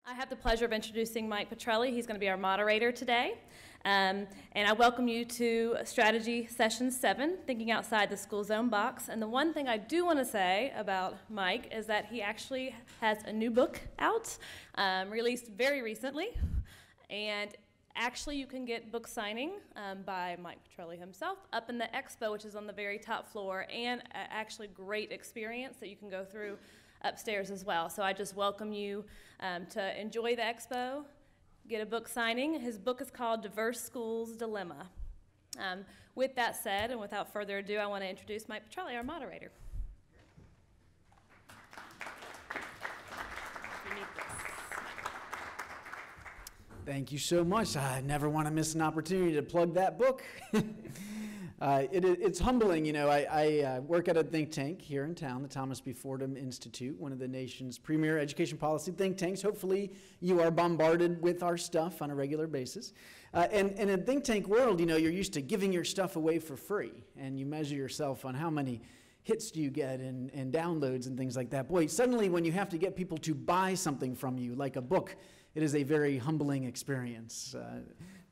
I have the pleasure of introducing Mike Petrilli. He's going to be our moderator today. And I welcome you to Strategy Session 7, Thinking Outside the School Zone Box. And the one thing I do want to say about Mike is that he actually has a new book out, released very recently. And actually, you can get book signing by Mike Petrilli himself up in the expo, which is on the very top floor, and actually great experience that you can go through upstairs as well. So I just welcome you to enjoy the expo, get a book signing. His book is called Diverse Schools Dilemma. With that said, and without further ado, I want to introduce Mike Petrilli, our moderator. Thank you so much. I never want to miss an opportunity to plug that book. It's humbling, you know. I work at a think tank here in town, the Thomas B. Fordham Institute, one of the nation's premier education policy think tanks. Hopefully you are bombarded with our stuff on a regular basis. And in a think tank world, you know, you're used to giving your stuff away for free, and you measure yourself on how many hits do you get and downloads and things like that. Boy, suddenly when you have to get people to buy something from you, like a book, it is a very humbling experience.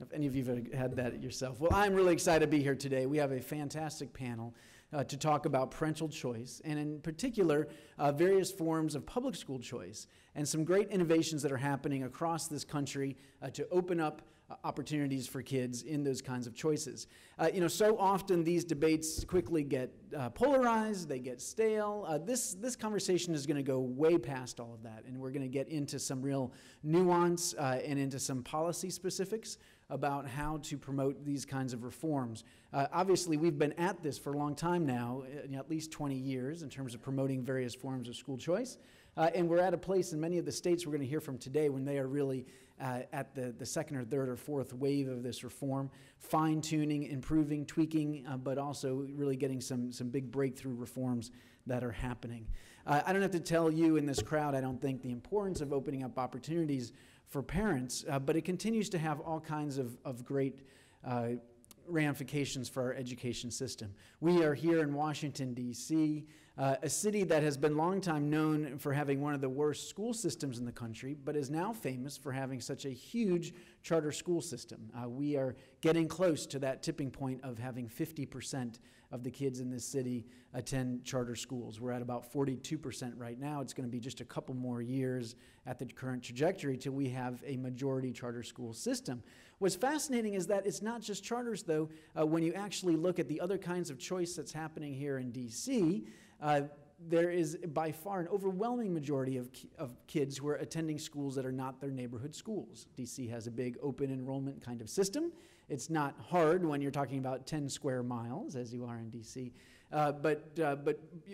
If any of you have had that yourself. Well, I'm really excited to be here today. We have a fantastic panel to talk about parental choice, and in particular, various forms of public school choice, and some great innovations that are happening across this country to open up opportunities for kids in those kinds of choices. You know, so often these debates quickly get polarized, they get stale. This conversation is going to go way past all of that, and we're going to get into some real nuance and into some policy specifics about how to promote these kinds of reforms. Obviously, we've been at this for a long time now, at least 20 years, in terms of promoting various forms of school choice. And we're at a place in many of the states we're going to hear from today when they are really at the second or third or fourth wave of this reform, fine-tuning, improving, tweaking, but also really getting some big breakthrough reforms that are happening. I don't have to tell you in this crowd, I don't think, the importance of opening up opportunities for parents, but it continues to have all kinds of great ramifications for our education system. We are here in Washington, D.C., a city that has been long time known for having one of the worst school systems in the country, but is now famous for having such a huge charter school system. We are getting close to that tipping point of having 50% of the kids in this city attend charter schools. We're at about 42% right now. It's going to be just a couple more years at the current trajectory till we have a majority charter school system. What's fascinating is that it's not just charters, though. When you actually look at the other kinds of choice that's happening here in D.C., there is by far an overwhelming majority of kids who are attending schools that are not their neighborhood schools. D.C. has a big open enrollment kind of system. It's not hard when you're talking about 10 square miles, as you are in D.C. But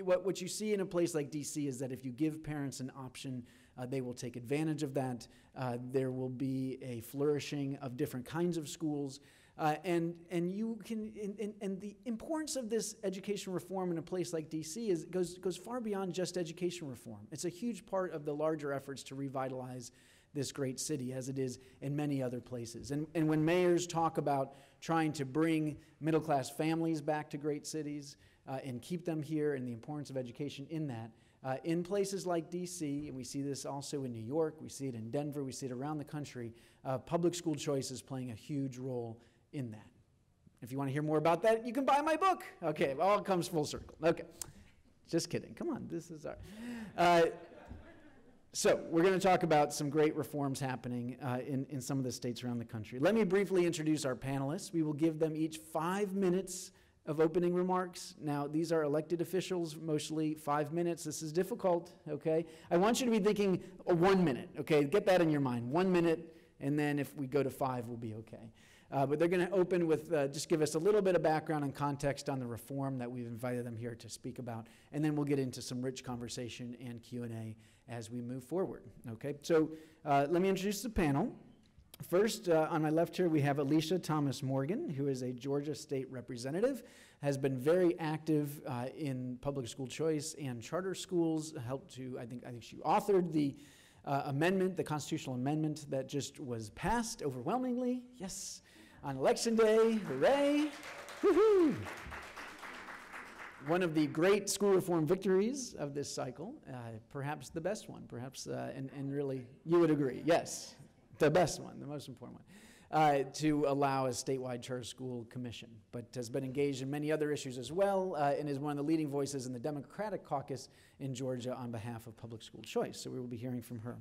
what you see in a place like D.C. is that if you give parents an option, they will take advantage of that. There will be a flourishing of different kinds of schools. And the importance of this education reform in a place like D.C. goes far beyond just education reform. It's a huge part of the larger efforts to revitalize this great city, as it is in many other places. And when mayors talk about trying to bring middle-class families back to great cities and keep them here, and the importance of education in that, in places like D.C., and we see this also in New York, we see it in Denver, we see it around the country, public school choice is playing a huge role in that. If you want to hear more about that, you can buy my book. Okay, it all comes full circle. Okay, just kidding. Come on, this is our... So we're going to talk about some great reforms happening in some of the states around the country. Let me briefly introduce our panelists. We will give them each 5 minutes of opening remarks. Now, these are elected officials, mostly 5 minutes. This is difficult, okay? I want you to be thinking 1 minute, okay? Get that in your mind. 1 minute, and then if we go to 5, we'll be okay. But they're going to open with just give us a little bit of background and context on the reform that we've invited them here to speak about, and then we'll get into some rich conversation and Q&A as we move forward. Okay, so let me introduce the panel. First, on my left here, we have Alisha Thomas Morgan, who is a Georgia State Representative, has been very active in public school choice and charter schools, helped to, I think she authored the amendment, the constitutional amendment that just was passed overwhelmingly, yes, on Election Day, hooray, woohoo. one of the great school reform victories of this cycle, perhaps the best one, perhaps, and really, you would agree, yes, the best one, the most important one, to allow a statewide charter school commission, but has been engaged in many other issues as well, and is one of the leading voices in the Democratic caucus in Georgia on behalf of public school choice, so we will be hearing from her.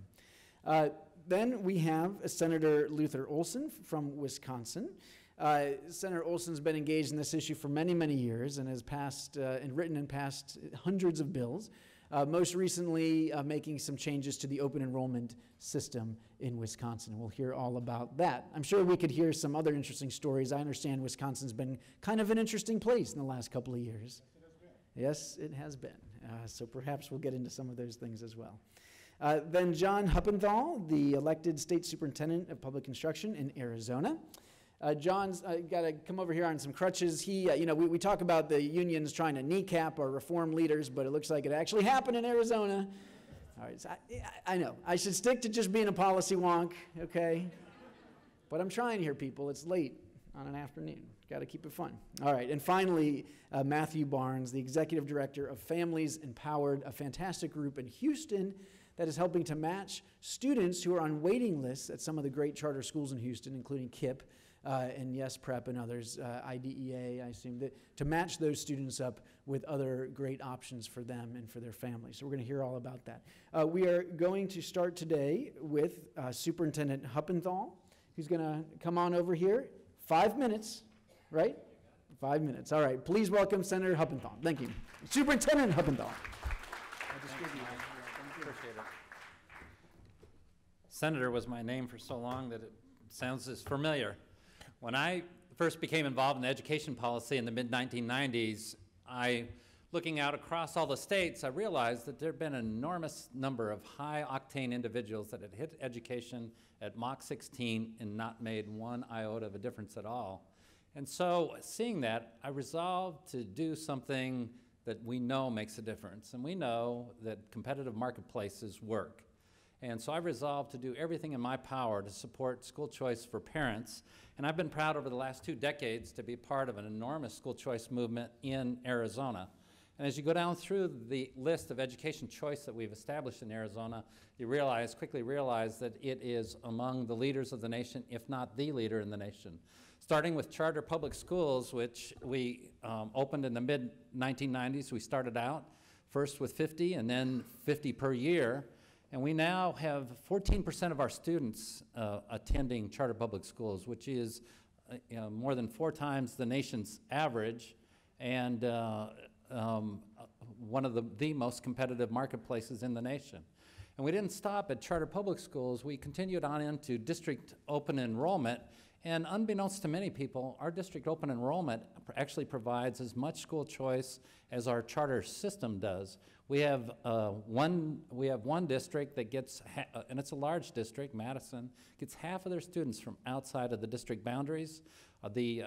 Then we have Senator Luther Olsen from Wisconsin. Senator Olsen's been engaged in this issue for many, many years and has passed and written and passed hundreds of bills, most recently making some changes to the open enrollment system in Wisconsin. We'll hear all about that. I'm sure we could hear some other interesting stories. I understand Wisconsin's been kind of an interesting place in the last couple of years. Yes, it has been. So perhaps we'll get into some of those things as well. Then John Huppenthal, the elected state superintendent of public instruction in Arizona. John's got to come over here on some crutches. He, we talk about the unions trying to kneecap our reform leaders, but it looks like it actually happened in Arizona. All right, so I know. I should stick to just being a policy wonk, okay? But I'm trying here, people. It's late on an afternoon. Got to keep it fun. All right, and finally, Matthew Barnes, the executive director of Families Empowered, a fantastic group in Houston that is helping to match students who are on waiting lists at some of the great charter schools in Houston, including KIPP, and Yes Prep and others, IDEA, I assume, to match those students up with other great options for them and for their families. So we're going to hear all about that. We are going to start today with Superintendent Huppenthal, who's going to come on over here. 5 minutes, right? 5 minutes. All right. Please welcome Senator Huppenthal. Thank you. Superintendent Huppenthal. Appreciate it. Senator was my name for so long that it sounds as familiar. When I first became involved in education policy in the mid-1990s, looking out across all the states, I realized that there had been an enormous number of high-octane individuals that had hit education at Mach 16 and not made one iota of a difference at all. And so, seeing that, I resolved to do something that we know makes a difference, and we know that competitive marketplaces work. And so I resolved to do everything in my power to support school choice for parents. And I've been proud over the last 2 decades to be part of an enormous school choice movement in Arizona. And as you go down through the list of education choice that we've established in Arizona, you quickly realize that it is among the leaders of the nation, if not the leader in the nation. Starting with charter public schools, which we opened in the mid-1990s. We started out first with 50 and then 50 per year. And we now have 14% of our students attending charter public schools, which is more than 4 times the nation's average, and one of the most competitive marketplaces in the nation. And we didn't stop at charter public schools. We continued on into district open enrollment. And unbeknownst to many people, our district open enrollment actually provides as much school choice as our charter system does. We have one district that gets, and it's a large district, Madison, gets half of their students from outside of the district boundaries. The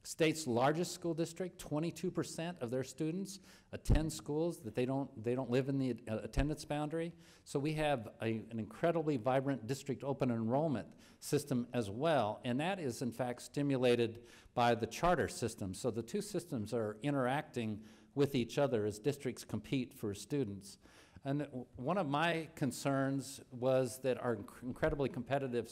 state's largest school district, 22% of their students attend schools that they don't live in the attendance boundary. So we have an incredibly vibrant district open enrollment system as well, and that is in fact stimulated by the charter system. So the two systems are interacting with each other as districts compete for students. And one of my concerns was that our incredibly competitive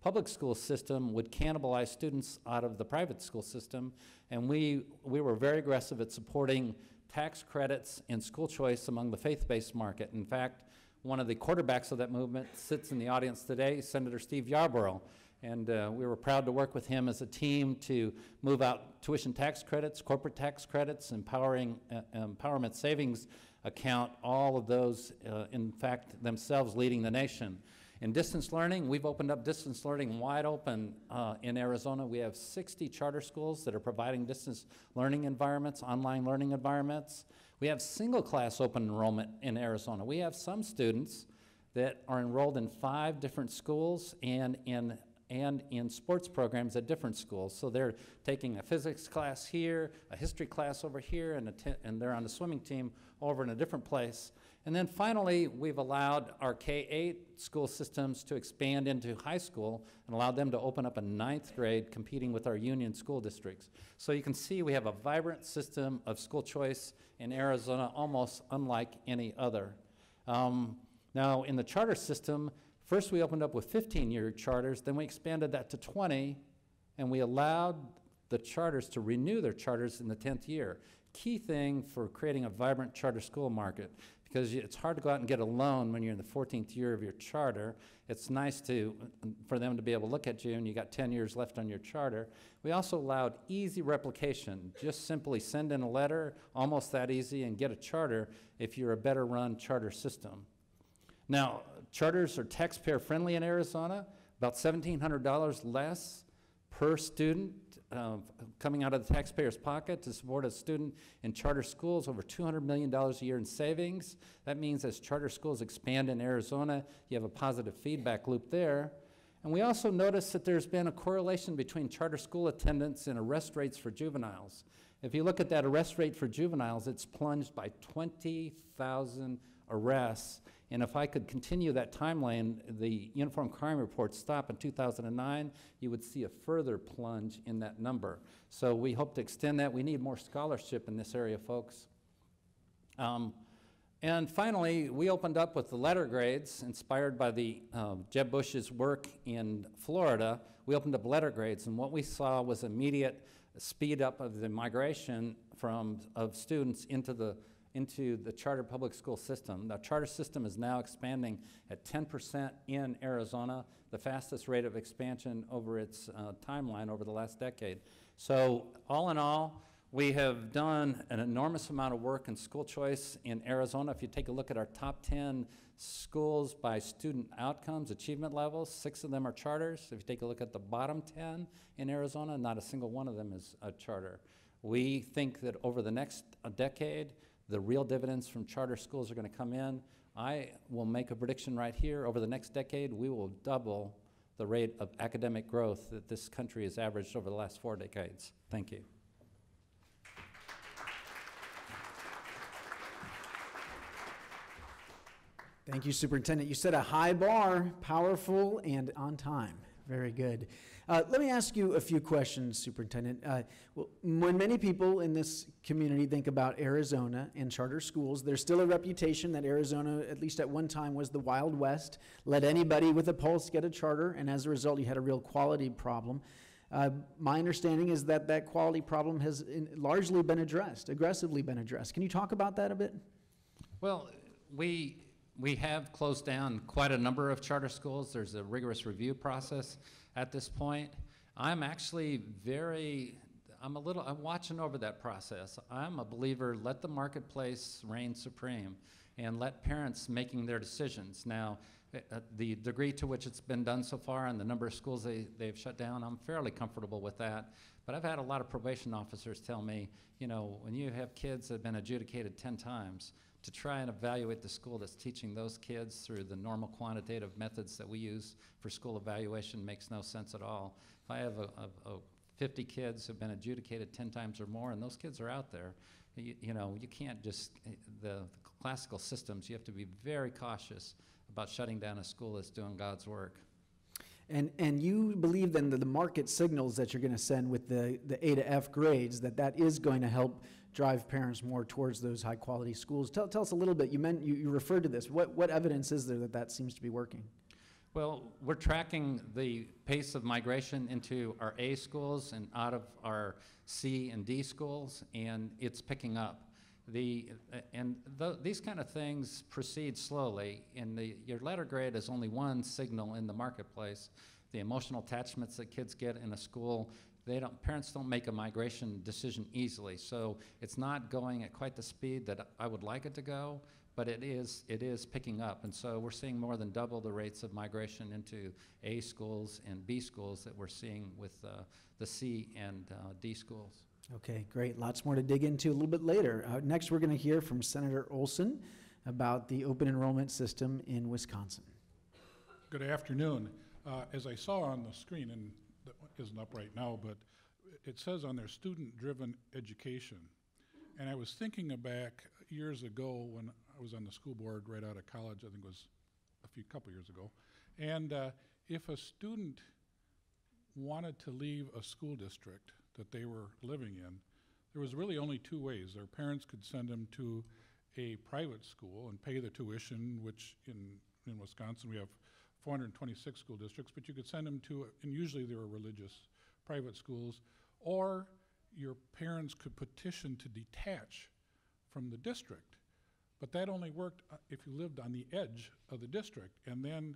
public school system would cannibalize students out of the private school system, and we were very aggressive at supporting tax credits and school choice among the faith-based market. In fact, one of the quarterbacks of that movement sits in the audience today, Senator Steve Yarborough, and we were proud to work with him as a team to move out tuition tax credits, corporate tax credits, empowerment savings account, all of those, in fact, themselves leading the nation. In distance learning, we've opened up distance learning wide open in Arizona. We have 60 charter schools that are providing distance learning environments, online learning environments. We have single class open enrollment in Arizona. We have some students that are enrolled in 5 different schools and in and in sports programs at different schools. So they're taking a physics class here, a history class over here, and they're on the swimming team over in a different place. And then finally, we've allowed our K-8 school systems to expand into high school and allowed them to open up a 9th grade competing with our union school districts. So you can see we have a vibrant system of school choice in Arizona, almost unlike any other. Now, in the charter system, first we opened up with 15-year charters, then we expanded that to 20, and we allowed the charters to renew their charters in the 10th year. Key thing for creating a vibrant charter school market, because it's hard to go out and get a loan when you're in the 14th year of your charter. It's nice for them to be able to look at you and you got 10 years left on your charter. We also allowed easy replication. Just simply send in a letter, almost that easy, and get a charter if you're a better run charter system. Now, charters are taxpayer friendly in Arizona, about $1,700 less per student coming out of the taxpayer's pocket to support a student in charter schools, over $200 million a year in savings. That means as charter schools expand in Arizona, you have a positive feedback loop there. And we also noticed that there's been a correlation between charter school attendance and arrest rates for juveniles. If you look at that arrest rate for juveniles, it's plunged by 20,000 arrests. And if I could continue that timeline, the Uniform Crime Report stopped in 2009, you would see a further plunge in that number. So we hope to extend that. We need more scholarship in this area, folks. And finally, we opened up with the letter grades, inspired by the Jeb Bush's work in Florida. We opened up letter grades, and what we saw was immediate speed up of the migration of students into the charter public school system. The charter system is now expanding at 10% in Arizona, the fastest rate of expansion over its timeline over the last decade. So all in all, we have done an enormous amount of work in school choice in Arizona. If you take a look at our top 10 schools by student outcomes, achievement levels, 6 of them are charters. If you take a look at the bottom 10 in Arizona, not a single one of them is a charter. We think that over the next decade, the real dividends from charter schools are going to come in. I will make a prediction right here. Over the next decade, we will double the rate of academic growth that this country has averaged over the last 4 decades. Thank you. Thank you, Superintendent. You set a high bar, powerful and on time. Very good. Let me ask you a few questions, Superintendent. When many people in this community think about Arizona and charter schools, there's still a reputation that Arizona, at least at one time, was the Wild West. Let anybody with a pulse get a charter, and as a result, you had a real quality problem. My understanding is that that quality problem has largely been addressed, aggressively been addressed. Can you talk about that a bit? Well, we have closed down quite a number of charter schools. There's a rigorous review process at this point. I'm actually I'm watching over that process. I'm a believer, let the marketplace reign supreme and let parents making their decisions. Now, the degree to which it's been done so far and the number of schools they've shut down, I'm fairly comfortable with that. But I've had a lot of probation officers tell me, you know, when you have kids that have been adjudicated 10 times, to try and evaluate the school that's teaching those kids through the normal quantitative methods that we use for school evaluation makes no sense at all. If I have 50 kids who've been adjudicated 10 times or more, and those kids are out there, you know, you can't just, the classical systems, you have to be very cautious about shutting down a school that's doing God's work. And you believe then that the market signals that you're going to send with the A to F grades, that is going to help drive parents more towards those high quality schools. Tell us a little bit, you referred to this. What evidence is there that seems to be working? Well, we're tracking the pace of migration into our A schools and out of our C and D schools, and it's picking up. These kind of things proceed slowly, and your letter grade is only one signal in the marketplace. The emotional attachments that kids get in a school, parents don't make a migration decision easily, so it's not going at quite the speed that I would like it to go, but it is picking up, and so we're seeing more than double the rates of migration into A schools and B schools that we're seeing with the C and D schools. Okay, great. Lots more to dig into a little bit later. Next, we're going to hear from Senator Olsen about the open enrollment system in Wisconsin. Good afternoon. As I saw on the screen, and that isn't up right now, but it says on there student-driven education. And I was thinking back years ago when I was on the school board right out of college, I think it was couple years ago. And if a student wanted to leave a school district that they were living in, there was really only two ways. Their parents could send them to a private school and pay the tuition, which in Wisconsin we have 426 school districts, but you could send them to, and usually they were religious private schools, or your parents could petition to detach from the district. But that only worked if you lived on the edge of the district. And then,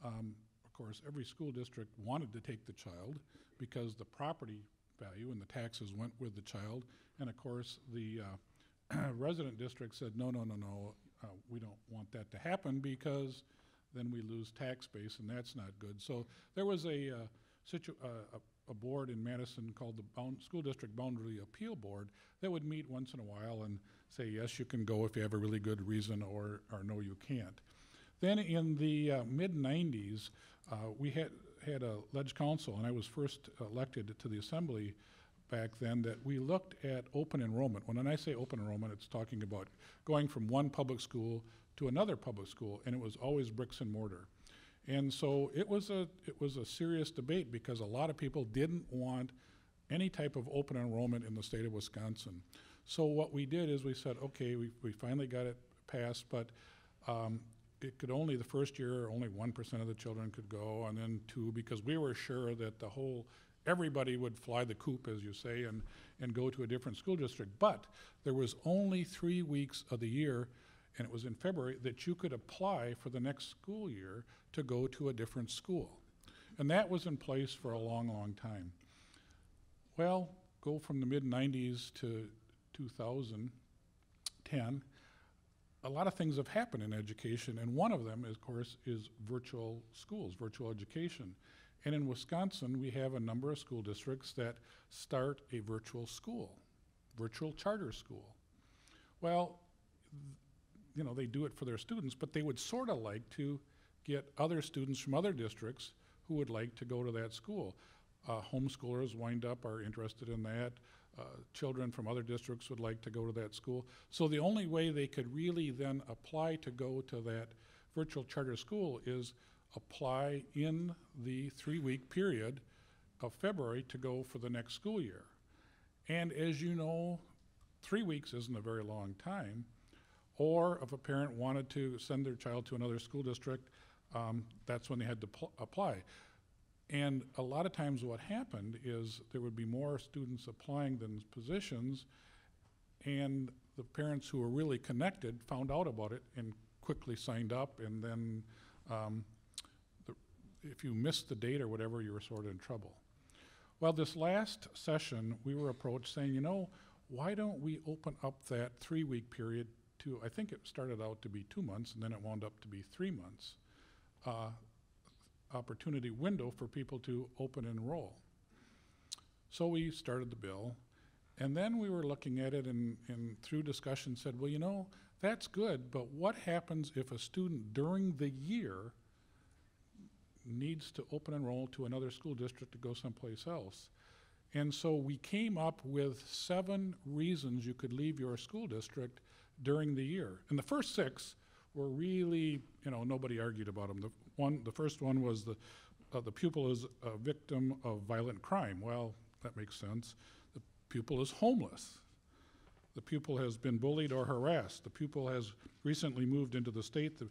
of course, every school district wanted to take the child because the property value and the taxes went with the child. And of course, the resident district said, no, we don't want that to happen because then we lose tax base, and that's not good. So there was a board in Madison called the School District Boundary Appeal Board that would meet once in a while and say, yes, you can go if you have a really good reason, or no, you can't. Then in the mid-90s, we had a ledge council, and I was first elected to the assembly back then, that we looked at open enrollment. When I say open enrollment, it's talking about going from one public school to another public school, and it was always bricks and mortar. And so it was a serious debate because a lot of people didn't want any type of open enrollment in the state of Wisconsin. So what we did is we said, okay, we finally got it passed, but it could only, the first year, only 1% of the children could go, and then 2%, because we were sure that everybody would fly the coop, as you say, and go to a different school district. But there was only 3 weeks of the year, and it was in February, that you could apply for the next school year to go to a different school. And that was in place for a long, long time. Well, go from the mid-90s to 2010, a lot of things have happened in education, and one of them, of course, is virtual schools, virtual education. And in Wisconsin, we have a number of school districts that start a virtual school, virtual charter school. Well, they do it for their students, but they would sort of like to get other students from other districts who would like to go to that school. Homeschoolers are interested in that. Children from other districts would like to go to that school. So the only way they could really then apply to go to that virtual charter school is apply in the 3-week period of February to go for the next school year. And as you know, 3 weeks isn't a very long time. Or if a parent wanted to send their child to another school district, that's when they had to apply. And a lot of times what happened is there would be more students applying than positions, and the parents who were really connected found out about it and quickly signed up, and then if you missed the date or whatever, you were sort of in trouble. Well, this last session, we were approached saying, why don't we open up that 3-week period to, I think it started out to be 2 months, and then it wound up to be 3 months, opportunity window for people to open and enroll. So we started the bill, and then we were looking at it and through discussion said, well, that's good, but what happens if a student during the year needs to open enroll to another school district to go someplace else? And so we came up with 7 reasons you could leave your school district during the year. And the first 6 were really, nobody argued about them. The first one was the pupil is a victim of violent crime. Well, that makes sense. The pupil is homeless. The pupil has been bullied or harassed. The pupil has recently moved into the state.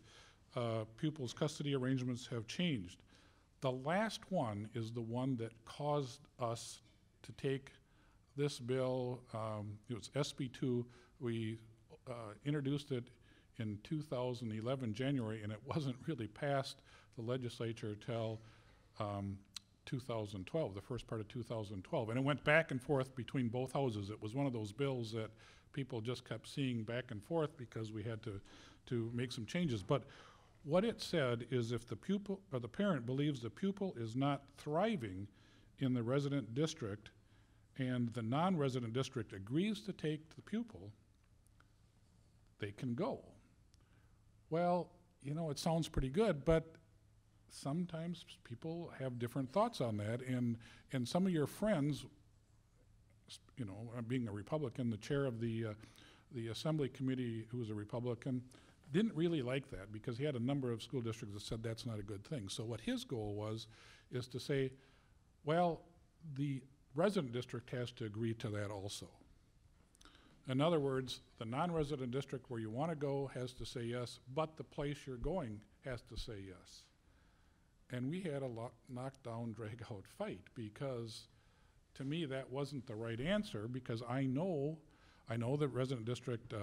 The pupil's custody arrangements have changed. The last one is the one that caused us to take this bill. It was SB2. We introduced it in 2011, January, and it wasn't really passed the legislature till 2012, the first part of 2012. And it went back and forth between both houses. It was one of those bills that people just kept seeing back and forth because we had to make some changes. But what it said is if the pupil or the parent believes the pupil is not thriving in the resident district and the non-resident district agrees to take the pupil, they can go. Well, it sounds pretty good, but sometimes people have different thoughts on that, and some of your friends, you know, being a Republican, the chair of the Assembly Committee, who was a Republican, didn't really like that because he had a number of school districts that said that's not a good thing. So what his goal was is to say, well, the resident district has to agree to that also. In other words, the non-resident district where you want to go has to say yes, but the place you're going has to say yes. And we had a knockdown, drag-out fight because, to me, that wasn't the right answer, because I know that resident district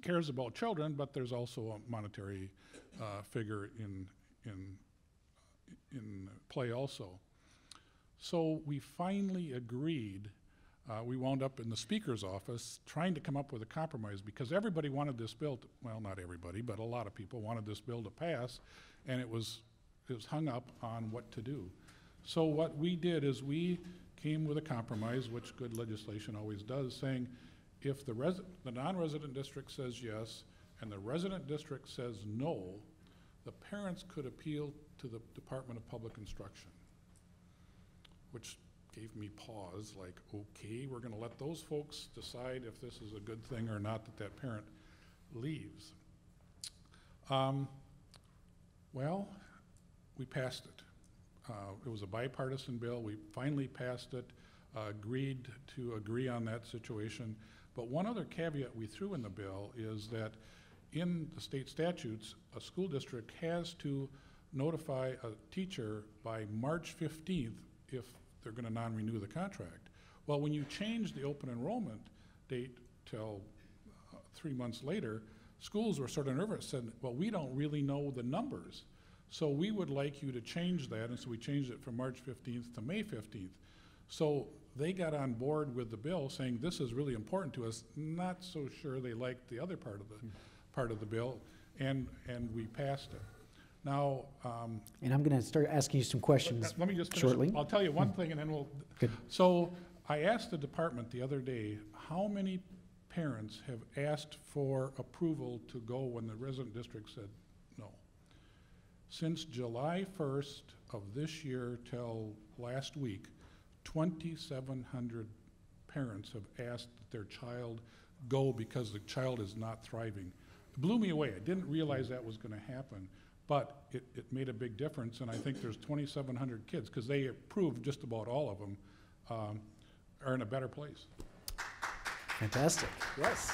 cares about children, but there's also a monetary figure in play also. So we finally agreed. We wound up in the Speaker's office trying to come up with a compromise, because everybody wanted this bill to, well, not everybody, but a lot of people wanted this bill to pass, and it was hung up on what to do. So what we did is we came with a compromise, which good legislation always does, saying if the non-resident district says yes and the resident district says no, the parents could appeal to the Department of Public Instruction, which gave me pause, like, okay, we're gonna let those folks decide if this is a good thing or not that that parent leaves. Well, we passed it. It was a bipartisan bill. We finally passed it, agreed to agree on that situation. But one other caveat we threw in the bill is that in the state statutes, a school district has to notify a teacher by March 15th if they're going to non-renew the contract. Well, when you change the open enrollment date till 3 months later, schools were sort of nervous, said, well, we don't really know the numbers. So we would like you to change that, and so we changed it from March 15th to May 15th. So they got on board with the bill, saying this is really important to us. Not so sure they liked the other part of the bill, and we passed it. Now, and I'm going to start asking you some questions let me just finish. shortly. I'll tell you one thing, and then we'll. Good. So I asked the department the other day, how many parents have asked for approval to go when the resident district said no? Since July 1st of this year till last week, 2,700 parents have asked that their child go because the child is not thriving. It blew me away. I didn't realize that was going to happen, but it made a big difference, and I think there's 2,700 kids, because they approved just about all of them, are in a better place. Fantastic. Yes.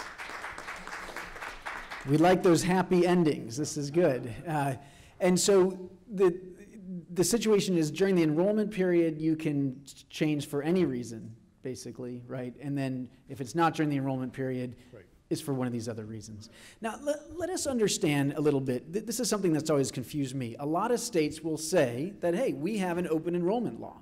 We like those happy endings. This is good. And so the situation is during the enrollment period, you can change for any reason, basically, right? And then if it's not during the enrollment period, right, it's for one of these other reasons. Now, let us understand a little bit. This is something that's always confused me. A lot of states will say that, hey, we have an open enrollment law.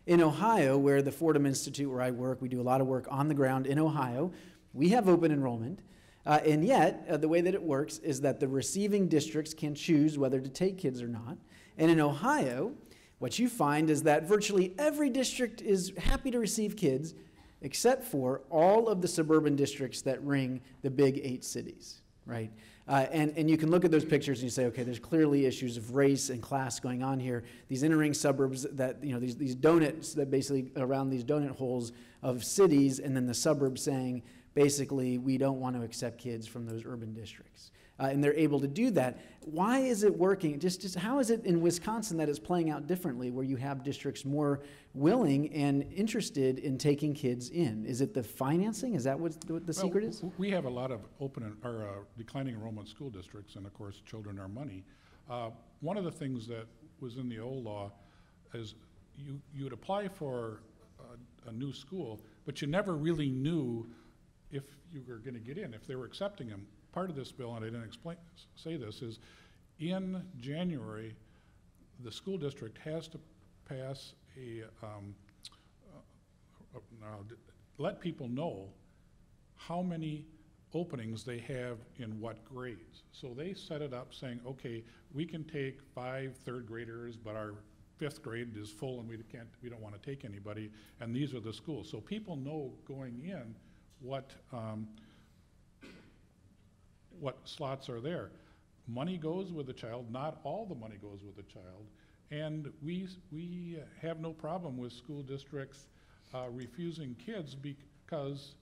In Ohio, where the Fordham Institute, where I work, we do a lot of work on the ground in Ohio. We have open enrollment. And yet, the way that it works is that the receiving districts can choose whether to take kids or not. And in Ohio, what you find is that virtually every district is happy to receive kids, except for all of the suburban districts that ring the big 8 cities, right? And you can look at those pictures and you say, okay, there's clearly issues of race and class going on here. These inner ring suburbs that, you know, these donuts that basically around these donut holes of cities, and then the suburbs saying, basically, we don't want to accept kids from those urban districts. And they're able to do that. Why is it working? Just how is it in Wisconsin that it's playing out differently, where you have districts more willing and interested in taking kids in? Is it the financing? Is that what the secret is? We have a lot of open or declining enrollment school districts, and of course, children are money. One of the things that was in the old law is you'd apply for a new school, but you never really knew if you were going to get in, if they were accepting them. Part of this bill, and I didn't say this, is in January, the school district has to pass let people know how many openings they have in what grades. So they set it up saying, okay, we can take 5 third graders, but our 5th grade is full and we don't want to take anybody, and these are the schools. So people know going in what slots are there. money goes with the child, not all the money goes with the child. And we have no problem with school districts refusing kids because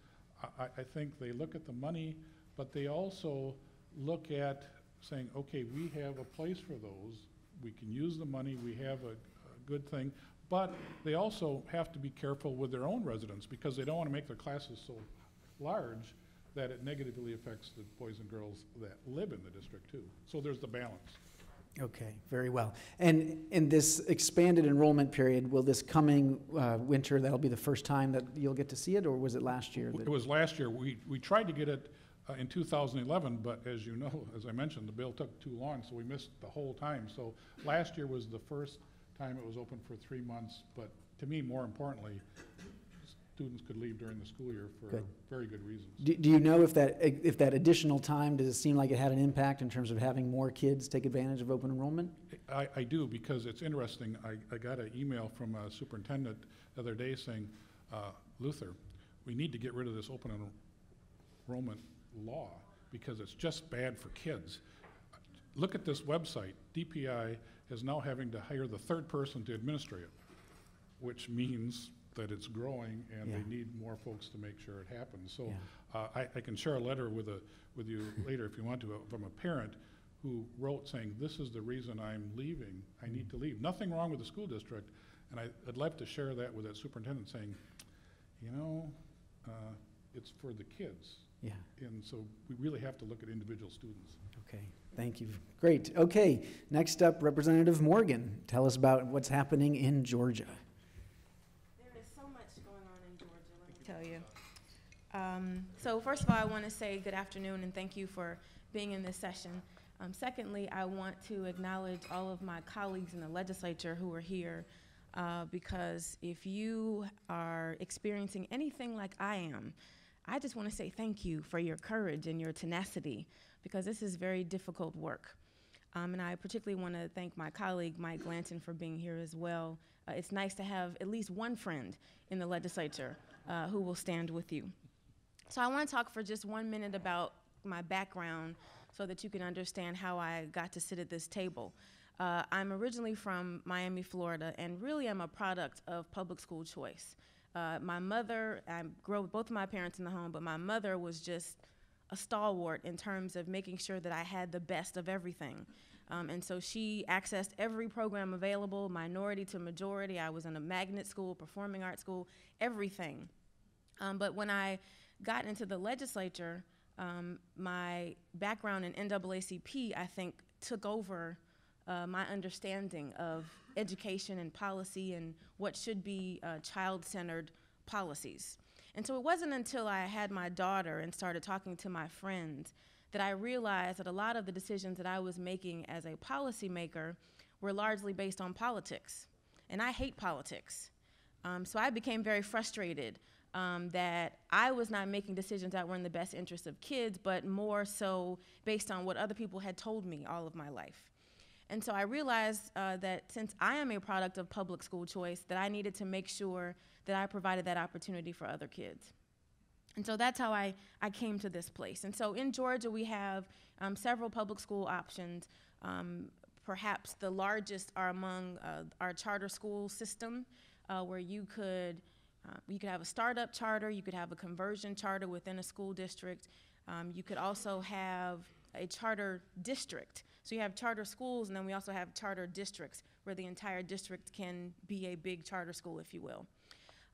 I think they look at the money, but they also look at saying, okay, we have a place for those, we can use the money, we have a good thing, but they also have to be careful with their own residents because they don't want to make their classes so large that it negatively affects the boys and girls that live in the district too. So there's the balance. Okay, very well. And in this expanded enrollment period, will this coming winter, that'll be the first time that you'll get to see it, or was it last year? It was last year. We tried to get it in 2011, but as you know, as I mentioned, the bill took too long, so we missed the whole time. So last year was the first time it was open for 3 months, but to me, more importantly, students could leave during the school year for very good reasons. Do you know if that additional time, does it seem like it had an impact in terms of having more kids take advantage of open enrollment? I do, because it's interesting. I got an email from a superintendent the other day saying, Luther, we need to get rid of this open enrollment law because it's just bad for kids. Look at this website. DPI is now having to hire the third person to administrate it, which means that it's growing and they need more folks to make sure it happens. So I can share a letter with you later if you want to, from a parent who wrote saying, this is the reason I'm leaving, I need to leave. Nothing wrong with the school district, and I'd love to share that with that superintendent saying, you know, it's for the kids. Yeah. And so we really have to look at individual students. Okay, thank you. Great. Okay, next up, Representative Morgan. Tell us about what's happening in Georgia. Tell you. So first of all, I want to say good afternoon and thank you for being in this session. Secondly, I want to acknowledge all of my colleagues in the legislature who are here because if you are experiencing anything like I am, I just want to say thank you for your courage and your tenacity because this is very difficult work. And I particularly want to thank my colleague, Mike Glanton, for being here as well. It's nice to have at least one friend in the legislature who will stand with you. So I want to talk for just 1 minute about my background so that you can understand how I got to sit at this table. I'm originally from Miami, Florida, and really I'm a product of public school choice. My mother, I grew up with both of my parents in the home, but my mother was just a stalwart in terms of making sure that I had the best of everything. And so she accessed every program available, minority to majority. I was in a magnet school, performing arts school, everything. But when I got into the legislature, my background in NAACP, I think, took over my understanding of education and policy and what should be child-centered policies. And so it wasn't until I had my daughter and started talking to my friends that I realized that a lot of the decisions that I was making as a policymaker were largely based on politics. And I hate politics. So I became very frustrated that I was not making decisions that were in the best interest of kids, but more so based on what other people had told me all of my life. And so I realized that since I am a product of public school choice, that I needed to make sure that I provided that opportunity for other kids. And so that's how I came to this place. And so in Georgia, we have several public school options. Perhaps the largest are among our charter school system, where you could have a startup charter, you could have a conversion charter within a school district. You could also have a charter district. So you have charter schools, and then we also have charter districts, where the entire district can be a big charter school, if you will.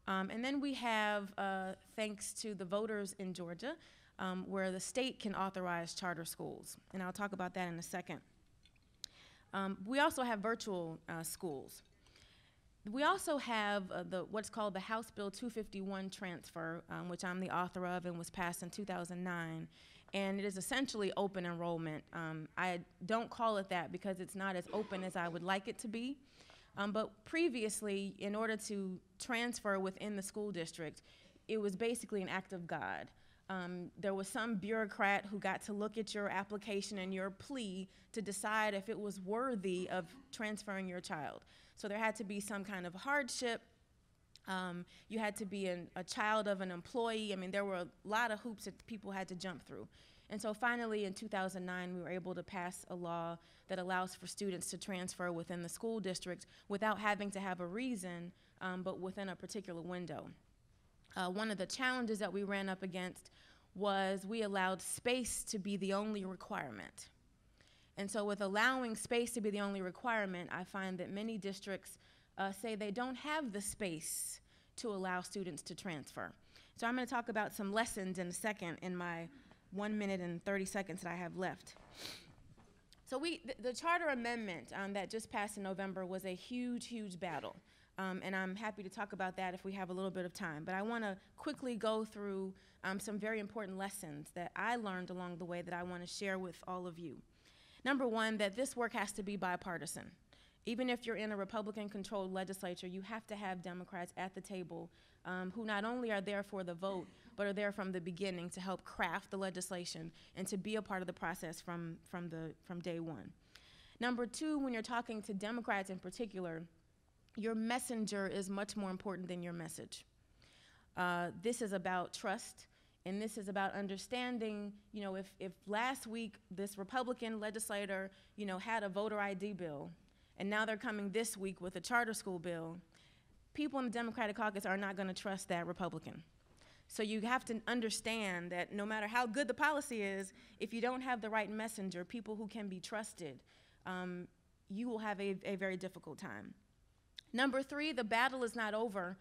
And then we have, thanks to the voters in Georgia, where the state can authorize charter schools. And I'll talk about that in a second. We also have virtual schools. We also have what's called the House Bill 251 transfer, which I'm the author of and was passed in 2009. And it is essentially open enrollment. I don't call it that because it's not as open as I would like it to be. But previously, in order to transfer within the school district, it was basically an act of God. There was some bureaucrat who got to look at your application and your plea to decide if it was worthy of transferring your child. So there had to be some kind of hardship. You had to be a child of an employee. I mean, there were a lot of hoops that people had to jump through. And so finally, in 2009, we were able to pass a law that allows for students to transfer within the school district without having to have a reason, but within a particular window. One of the challenges that we ran up against was we allowed space to be the only requirement. And so with allowing space to be the only requirement, I find that many districts say they don't have the space to allow students to transfer. So I'm going to talk about some lessons in a second in my 1 minute and 30 seconds that I have left. So the charter amendment that just passed in November was a huge, huge battle. And I'm happy to talk about that if we have a little bit of time. But I want to quickly go through some very important lessons that I learned along the way that I want to share with all of you. Number one, that this work has to be bipartisan. Even if you're in a Republican-controlled legislature, you have to have Democrats at the table who not only are there for the vote, but are there from the beginning to help craft the legislation and to be a part of the process from day one. Number two, when you're talking to Democrats in particular, your messenger is much more important than your message. This is about trust, and this is about understanding, if last week this Republican legislator, had a voter ID bill, and now they're coming this week with a charter school bill, people in the Democratic caucus are not going to trust that Republican. So you have to understand that no matter how good the policy is, if you don't have the right messenger, people who can be trusted, you will have a very difficult time. Number three, the battle is not over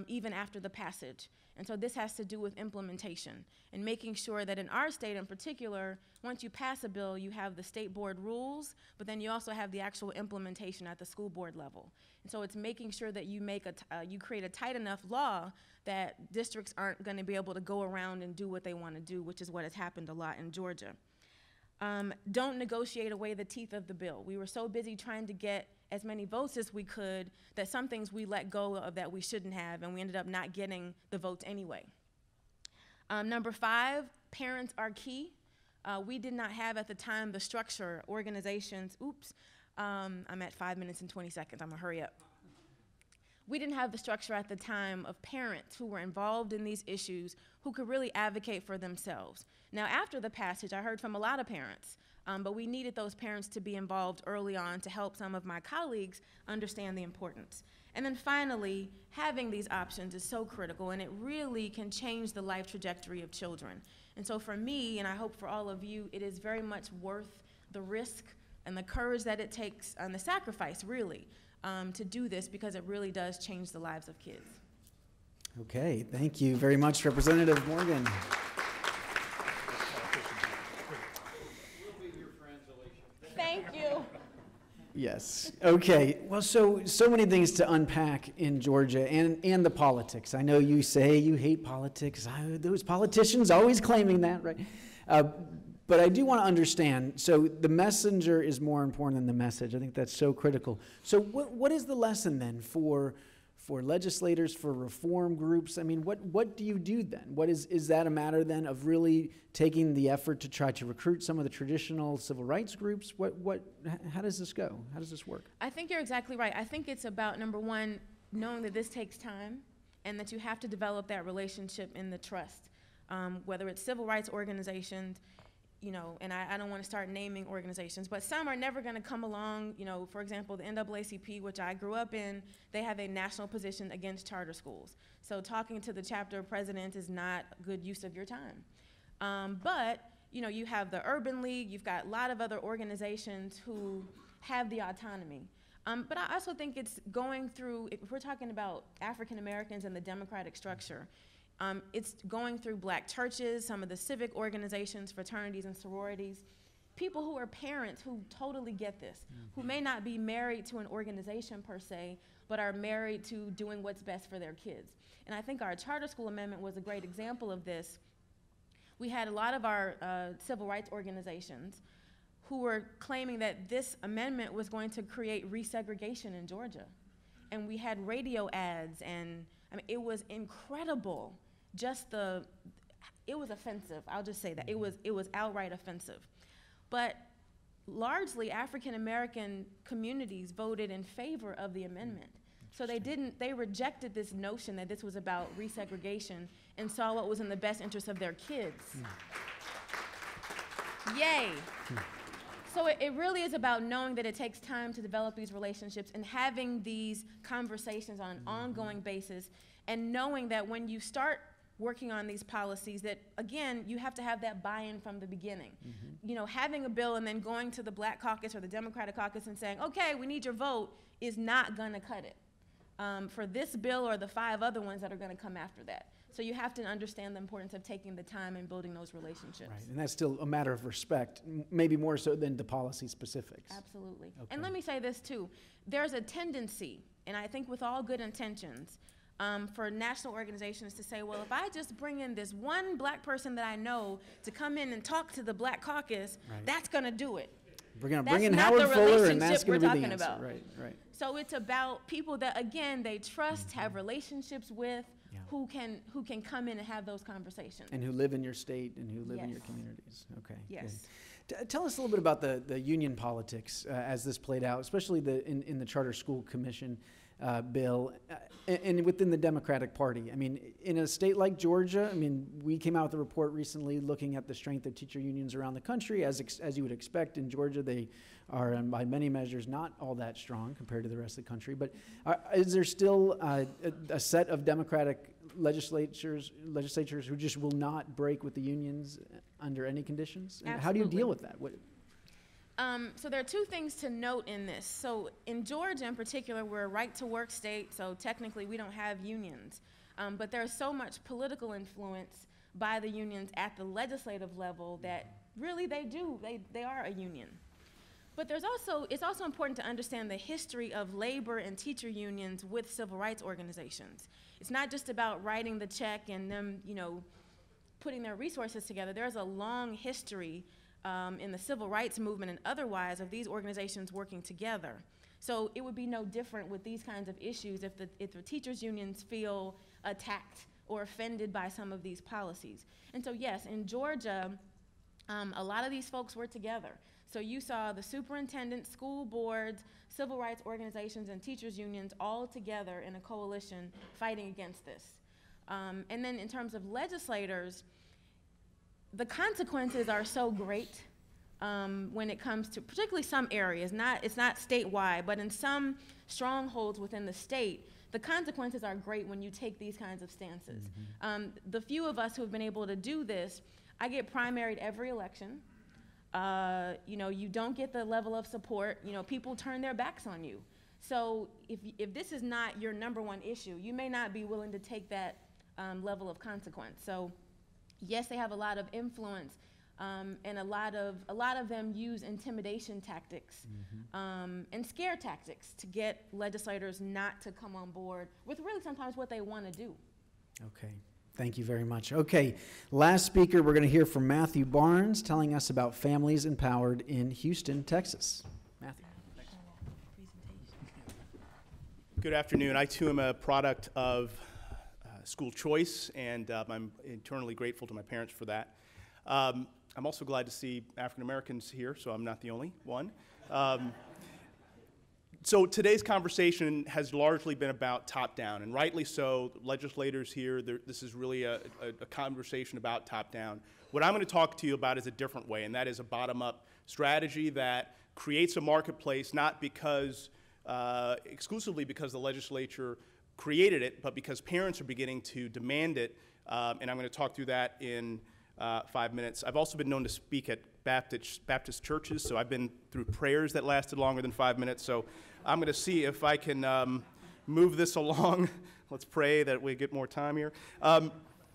even after the passage. And so this has to do with implementation and making sure that in our state in particular, once you pass a bill, you have the state board rules, but then you also have the actual implementation at the school board level. And so it's making sure that you create a tight enough law that districts aren't going to be able to go around and do what they want to do, which is what has happened a lot in Georgia. Don't negotiate away the teeth of the bill. We were so busy trying to get as many votes as we could that some things we let go of that we shouldn't have, and we ended up not getting the votes anyway. Number five, parents are key. We did not have at the time the structure, organizations, I'm at 5 minutes and 20 seconds, I'm gonna hurry up. We didn't have the structure at the time of parents who were involved in these issues who could really advocate for themselves. Now, after the passage, I heard from a lot of parents, but we needed those parents to be involved early on to help some of my colleagues understand the importance. And then finally, having these options is so critical, and it really can change the life trajectory of children. And so for me, and I hope for all of you, it is very much worth the risk and the courage that it takes, and the sacrifice, really, to do this, because it really does change the lives of kids. Okay, thank you very much, Representative Morgan. Thank you. Yes. Okay. Well, so many things to unpack in Georgia and the politics. I know you say you hate politics. Those politicians always claiming that, right? But I do want to understand. So the messenger is more important than the message. I think that's so critical. So what is the lesson then for legislators, for reform groups? I mean, what do you do then? Is that a matter then of really taking the effort to try to recruit some of the traditional civil rights groups? How does this go? How does this work? I think you're exactly right. I think it's about, number one, knowing that this takes time and that you have to develop that relationship and the trust, whether it's civil rights organizations, and I don't want to start naming organizations, but some are never going to come along. For example, the NAACP, which I grew up in, they have a national position against charter schools. So talking to the chapter president is not a good use of your time. But you have the Urban League, you've got a lot of other organizations who have the autonomy. But I also think it's going through, if we're talking about African Americans and the democratic structure, it's going through black churches, some of the civic organizations, fraternities and sororities, people who are parents who totally get this, who may not be married to an organization per se, but are married to doing what's best for their kids. And I think our charter school amendment was a great example of this. We had a lot of our civil rights organizations who were claiming that this amendment was going to create resegregation in Georgia. And we had radio ads, and it was incredible. It was offensive, I'll just say that. It was outright offensive. But largely, African American communities voted in favor of the amendment. So they rejected this notion that this was about resegregation and saw what was in the best interest of their kids. Yay. So it really is about knowing that it takes time to develop these relationships and having these conversations on an ongoing basis, and knowing that when you start working on these policies that, again, you have to have that buy-in from the beginning. You know, having a bill and then going to the Black Caucus or the Democratic Caucus and saying, okay, we need your vote, is not gonna cut it for this bill or the 5 other ones that are gonna come after that. So you have to understand the importance of taking the time and building those relationships. Right, and that's still a matter of respect, maybe more so than the policy specifics. Absolutely. Okay. And let me say this too. There's a tendency, and I think with all good intentions, for national organizations to say, well, if I just bring in this one Black person that I know to come in and talk to the Black Caucus, Right. that's gonna do it. We're going to That's bring in not Howard the Fuller, and that's relationship going we're to be the talking answer. about. Right, right. So it's about people that, again, they trust, have relationships with, Yeah. who can come in and have those conversations. And who live in your state and who live in your Yes. communities. Okay. Yes. good. Tell us a little bit about the union politics as this played out, especially in the Charter School Commission bill and within the Democratic Party. I mean, in a state like Georgia, I mean, we came out with a report recently looking at the strength of teacher unions around the country. As you would expect in Georgia, they are by many measures not all that strong compared to the rest of the country. But is there still a set of Democratic legislatures who just will not break with the unions under any conditions? And how do you deal with that? So there are two things to note in this. So in Georgia in particular, we're a right-to-work state, so technically we don't have unions. But there's so much political influence by the unions at the legislative level that really they are a union. But it's also important to understand the history of labor and teacher unions with civil rights organizations. It's not just about writing the check and them, putting their resources together. There's a long history in the civil rights movement and otherwise of these organizations working together. So it would be no different with these kinds of issues if the teachers unions feel attacked or offended by some of these policies. And so yes, in Georgia, a lot of these folks were together. So you saw the superintendent, school boards, civil rights organizations, and teachers unions all together in a coalition fighting against this. And then in terms of legislators, the consequences are so great when it comes to particularly some areas. It's not statewide, but in some strongholds within the state, the consequences are great when you take these kinds of stances. Mm-hmm. The few of us who have been able to do this, I get primaried every election. You don't get the level of support. People turn their backs on you. So if this is not your number one issue, you may not be willing to take that level of consequence. So yes, they have a lot of influence, and a lot of them use intimidation tactics and scare tactics to get legislators not to come on board with really sometimes what they want to do. Okay. Thank you very much. Okay, last speaker, we're going to hear from Matthew Barnes telling us about Families Empowered in Houston, Texas. Matthew. Good afternoon. I too am a product of school choice, and I'm eternally grateful to my parents for that. I'm also glad to see African Americans here, so I'm not the only one. So today's conversation has largely been about top-down, and rightly so. Legislators here, this is really a conversation about top-down. What I'm going to talk to you about is a different way, and that is a bottom-up strategy that creates a marketplace not because exclusively because the legislature created it, but because parents are beginning to demand it, and I'm going to talk through that in 5 minutes. I've also been known to speak at Baptist churches, so I've been through prayers that lasted longer than 5 minutes, so I'm going to see if I can move this along. Let's pray that we get more time here.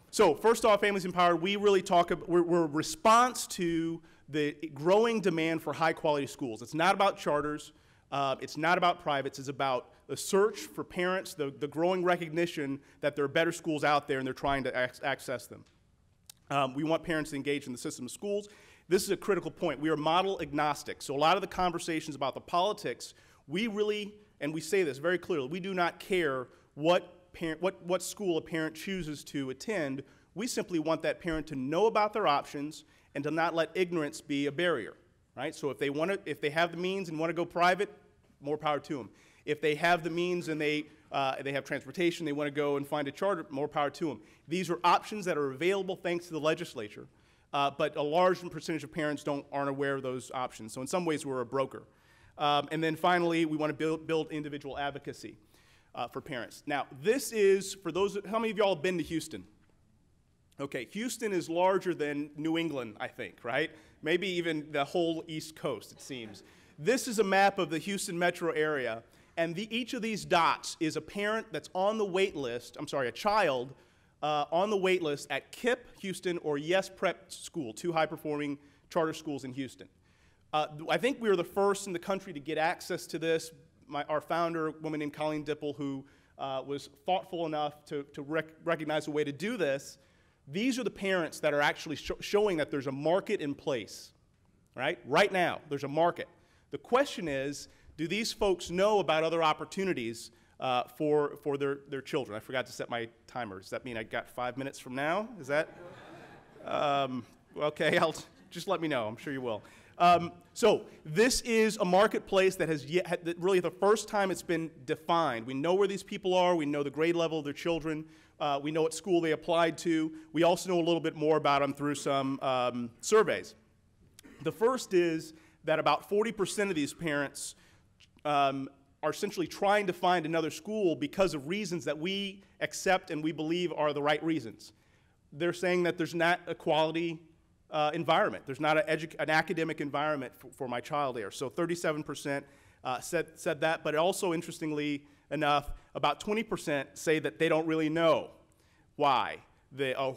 So first off, Families Empowered, we really we're a response to the growing demand for high-quality schools. It's not about charters. It's not about privates. It's about the search for parents, the growing recognition that there are better schools out there and they're trying to access them. We want parents to engage in the system of schools. This is a critical point. We are model agnostic. So a lot of the conversations about the politics, we really, and we say this very clearly, we do not care what school a parent chooses to attend. We simply want that parent to know about their options and to not let ignorance be a barrier, right? So if they have the means and want to go private, more power to them. If they have the means and they have transportation, they want to go and find a charter, more power to them. These are options that are available thanks to the legislature. but a large percentage of parents aren't aware of those options. So in some ways, we're a broker. And then finally, we want to build individual advocacy for parents. Now, this is, for those, how many of y'all have been to Houston? Okay, Houston is larger than New England, I think, right? Maybe even the whole East Coast, it seems. This is a map of the Houston metro area, and each of these dots is a parent that's on the wait list, a child on the wait list at KIPP Houston or Yes Prep School, 2 high-performing charter schools in Houston. I think we were the first in the country to get access to this. Our founder, a woman named Colleen Dipple, who was thoughtful enough to recognize a way to do this. These are the parents that are actually showing that there's a market in place, right? Right now, there's a market. The question is, do these folks know about other opportunities for their children? I forgot to set my timer. Does that mean I got 5 minutes from now? Is that? Okay, just let me know. I'm sure you will. So this is a marketplace that has really the first time it's been defined. We know where these people are. We know the grade level of their children. We know what school they applied to. We also know a little bit more about them through some surveys. The first is that about 40% of these parents are essentially trying to find another school because of reasons that we accept and we believe are the right reasons. They're saying that there's not a quality environment. There's not an academic environment for my child there. So 37% said that, but also, interestingly enough, about 20% say that they don't really know why,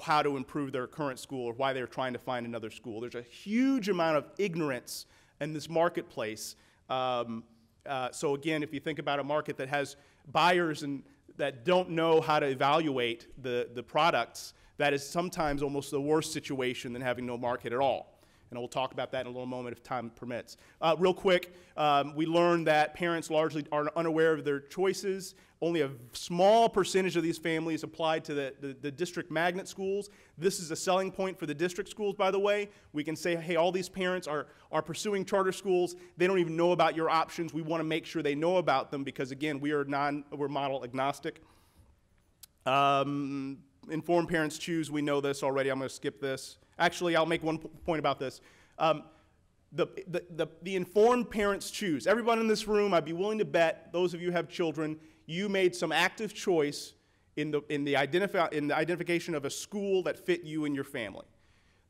how to improve their current school or why they're trying to find another school. There's a huge amount of ignorance in this marketplace. So again, if you think about a market that has buyers and that don't know how to evaluate the products, that is sometimes almost the worst situation than having no market at all. And we'll talk about that in a little moment if time permits. Real quick, we learned that parents largely are unaware of their choices. Only a small percentage of these families applied to the district magnet schools. This is a selling point for the district schools, by the way. We can say, hey, all these parents are pursuing charter schools. They don't even know about your options. We want to make sure they know about them because, again, we're model agnostic. Informed parents choose. We know this already. I'm going to skip this. Actually, I'll make one point about this. The informed parents choose. Everyone in this room, I'd be willing to bet, those of you who have children, you made some active choice in the identification of a school that fit you and your family.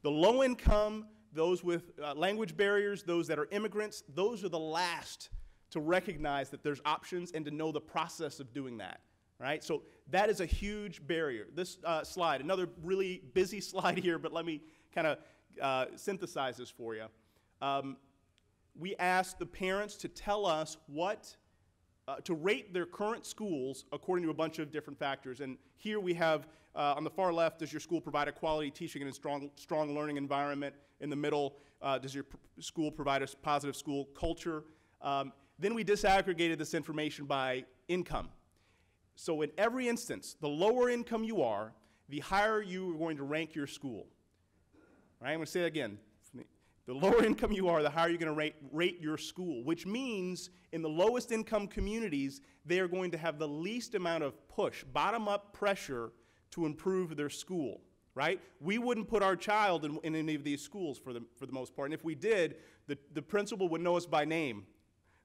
The low income, those with language barriers, those that are immigrants, those are the last to recognize that there's options and to know the process of doing that. Right? So that is a huge barrier. This slide, another really busy slide here, but let me kind of synthesize this for you. We asked the parents to tell us to rate their current schools according to a bunch of different factors. And here we have, on the far left, does your school provide a quality teaching and a strong learning environment? In the middle, does your school provide a positive school culture? Then we disaggregated this information by income. So in every instance, the lower income you are, the higher you are going to rank your school. All right, I'm going to say that again. The lower income you are, the higher you're going to rate your school, which means in the lowest income communities, they are going to have the least amount of push, bottom-up pressure to improve their school, right? We wouldn't put our child in any of these schools for the most part, and if we did, the principal would know us by name.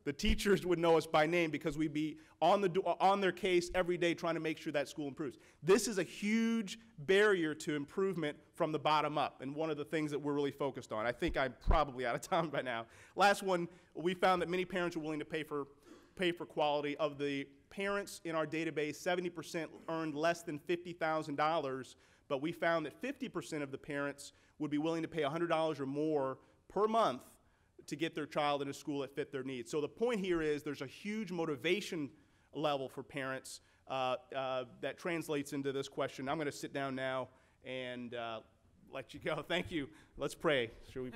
The teachers would know us by name because we'd be on their case every day trying to make sure that school improves. This is a huge barrier to improvement from the bottom up, and one of the things that we're really focused on. I think I'm probably out of time by now. Last one, we found that many parents are willing to pay for quality. Of the parents in our database, 70% earned less than $50,000, but we found that 50% of the parents would be willing to pay $100 or more per month to get their child in a school that fit their needs. So the point here is there's a huge motivation level for parents that translates into this question. I'm going to sit down now and let you go. Thank you. Let's pray. Shall we?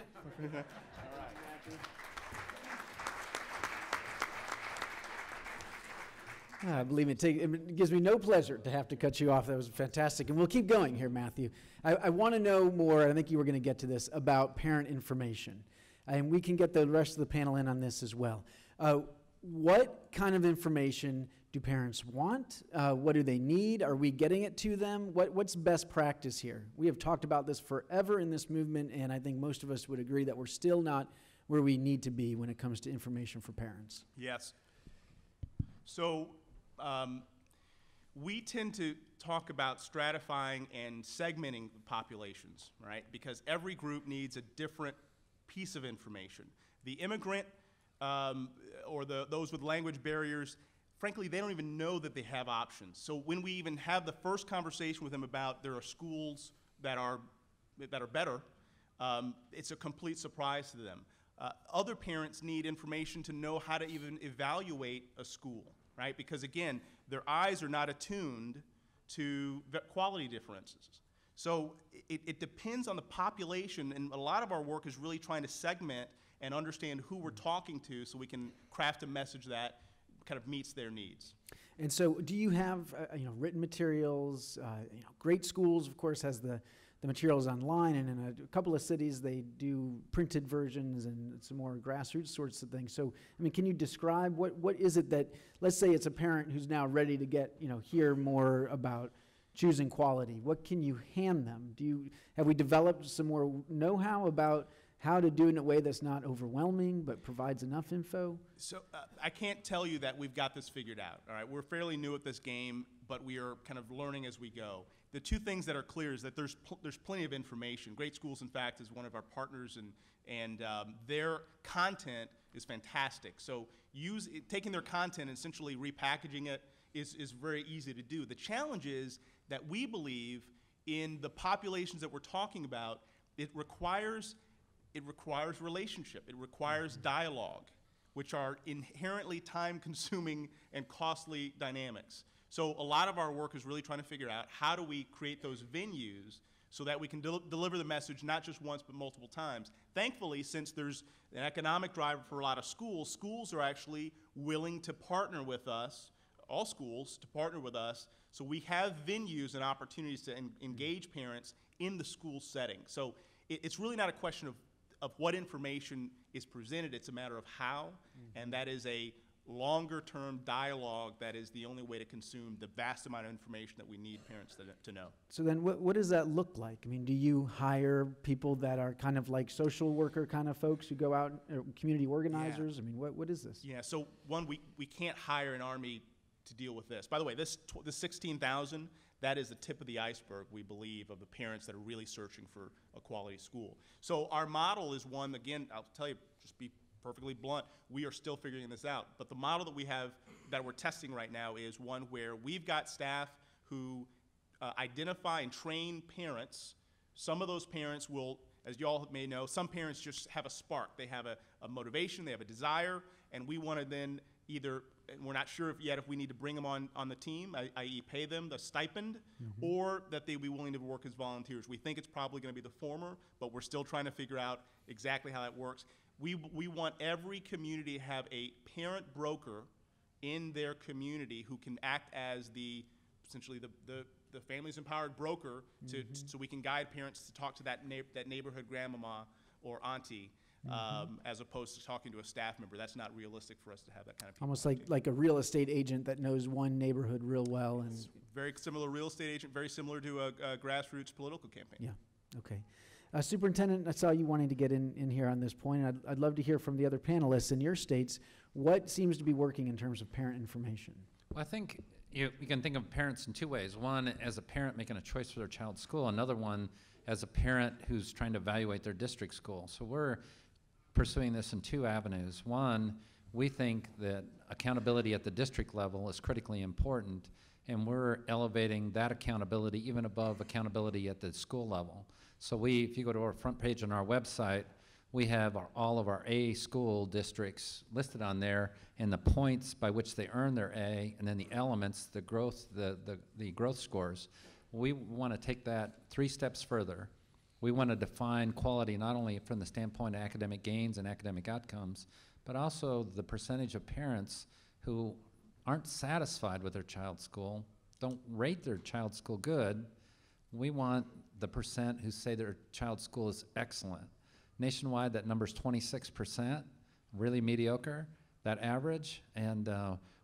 All right. Believe me, it gives me no pleasure to have to cut you off. That was fantastic. And we'll keep going here, Matthew. I want to know more, and I think you were going to get to this, about parent information. And we can get the rest of the panel in on this as well. what kind of information do parents want? What do they need? Are we getting it to them? What's best practice here? We have talked about this forever in this movement, and I think most of us would agree that we're still not where we need to be when it comes to information for parents. Yes. So we tend to talk about stratifying and segmenting populations, right? Because every group needs a different piece of information. The immigrant or those with language barriers, frankly, they don't even know that they have options. So when we even have the first conversation with them about there are schools that are better, it's a complete surprise to them. Other parents need information to know how to even evaluate a school, right? Because again, their eyes are not attuned to quality differences. So it depends on the population, and a lot of our work is really trying to segment and understand who we're talking to so we can craft a message that kind of meets their needs. And so do you have written materials? Great Schools, of course, has the materials online, and in a couple of cities they do printed versions and some more grassroots sorts of things. So, I mean, can you describe what is it that, let's say it's a parent who's now ready to get, hear more about choosing quality. What can you hand them? Have we developed some more know-how about how to do it in a way that's not overwhelming but provides enough info? So I can't tell you that we've got this figured out, all right? We're fairly new at this game, but we are kind of learning as we go. The two things that are clear is that there's plenty of information. Great Schools, in fact, is one of our partners, and their content is fantastic. So taking their content and essentially repackaging it is very easy to do. The challenge is that we believe in the populations that we're talking about, it requires relationship. It requires dialogue, which are inherently time-consuming and costly dynamics. So a lot of our work is really trying to figure out how do we create those venues so that we can deliver the message not just once but multiple times. Thankfully, since there's an economic driver for a lot of schools, schools are actually willing to partner with us, all schools, to partner with us, so we have venues and opportunities to engage parents in the school setting. So it's really not a question of what information is presented, it's a matter of how, and that is a longer-term dialogue that is the only way to consume the vast amount of information that we need parents to know. So then what does that look like? I mean, do you hire people that are kind of like social worker kind of folks who go out, community organizers? Yeah. I mean, what is this? Yeah, so one, we can't hire an army to deal with this. By the way, this 16,000, that is the tip of the iceberg, we believe, of the parents that are really searching for a quality school. So our model is one, again, I'll tell you, just be perfectly blunt, we are still figuring this out. But the model that we have, that we're testing right now, is one where we've got staff who identify and train parents. Some of those parents will, as you all may know, some parents just have a spark. They have a motivation, they have a desire, and we want to then either, and we're not sure yet if we need to bring them on the team, i.e. pay them the stipend, or that they'd be willing to work as volunteers. We think it's probably going to be the former, but we're still trying to figure out exactly how that works. We want every community to have a parent broker in their community who can act as essentially the family's empowered broker so we can guide parents to talk to that neighborhood grandmama or auntie. As opposed to talking to a staff member. That's not realistic for us to have that kind of people. Almost like a real estate agent that knows one neighborhood real well. And it's very similar real estate agent, very similar to a grassroots political campaign. Yeah, okay. Superintendent, I saw you wanting to get in here on this point. I'd love to hear from the other panelists in your states. What seems to be working in terms of parent information? Well, I think you can think of parents in two ways. One, as a parent making a choice for their child's school. Another one, as a parent who's trying to evaluate their district school. So we're pursuing this in two avenues. One, we think that accountability at the district level is critically important, and we're elevating that accountability even above accountability at the school level. So if you go to our front page on our website, we have all of our A school districts listed on there and the points by which they earn their A, and then the elements, the growth scores. We want to take that 3 steps further. We want to define quality not only from the standpoint of academic gains and academic outcomes, but also the percentage of parents who aren't satisfied with their child's school, don't rate their child's school good. We want the percent who say their child's school is excellent. Nationwide, that number's 26%, really mediocre. that average, and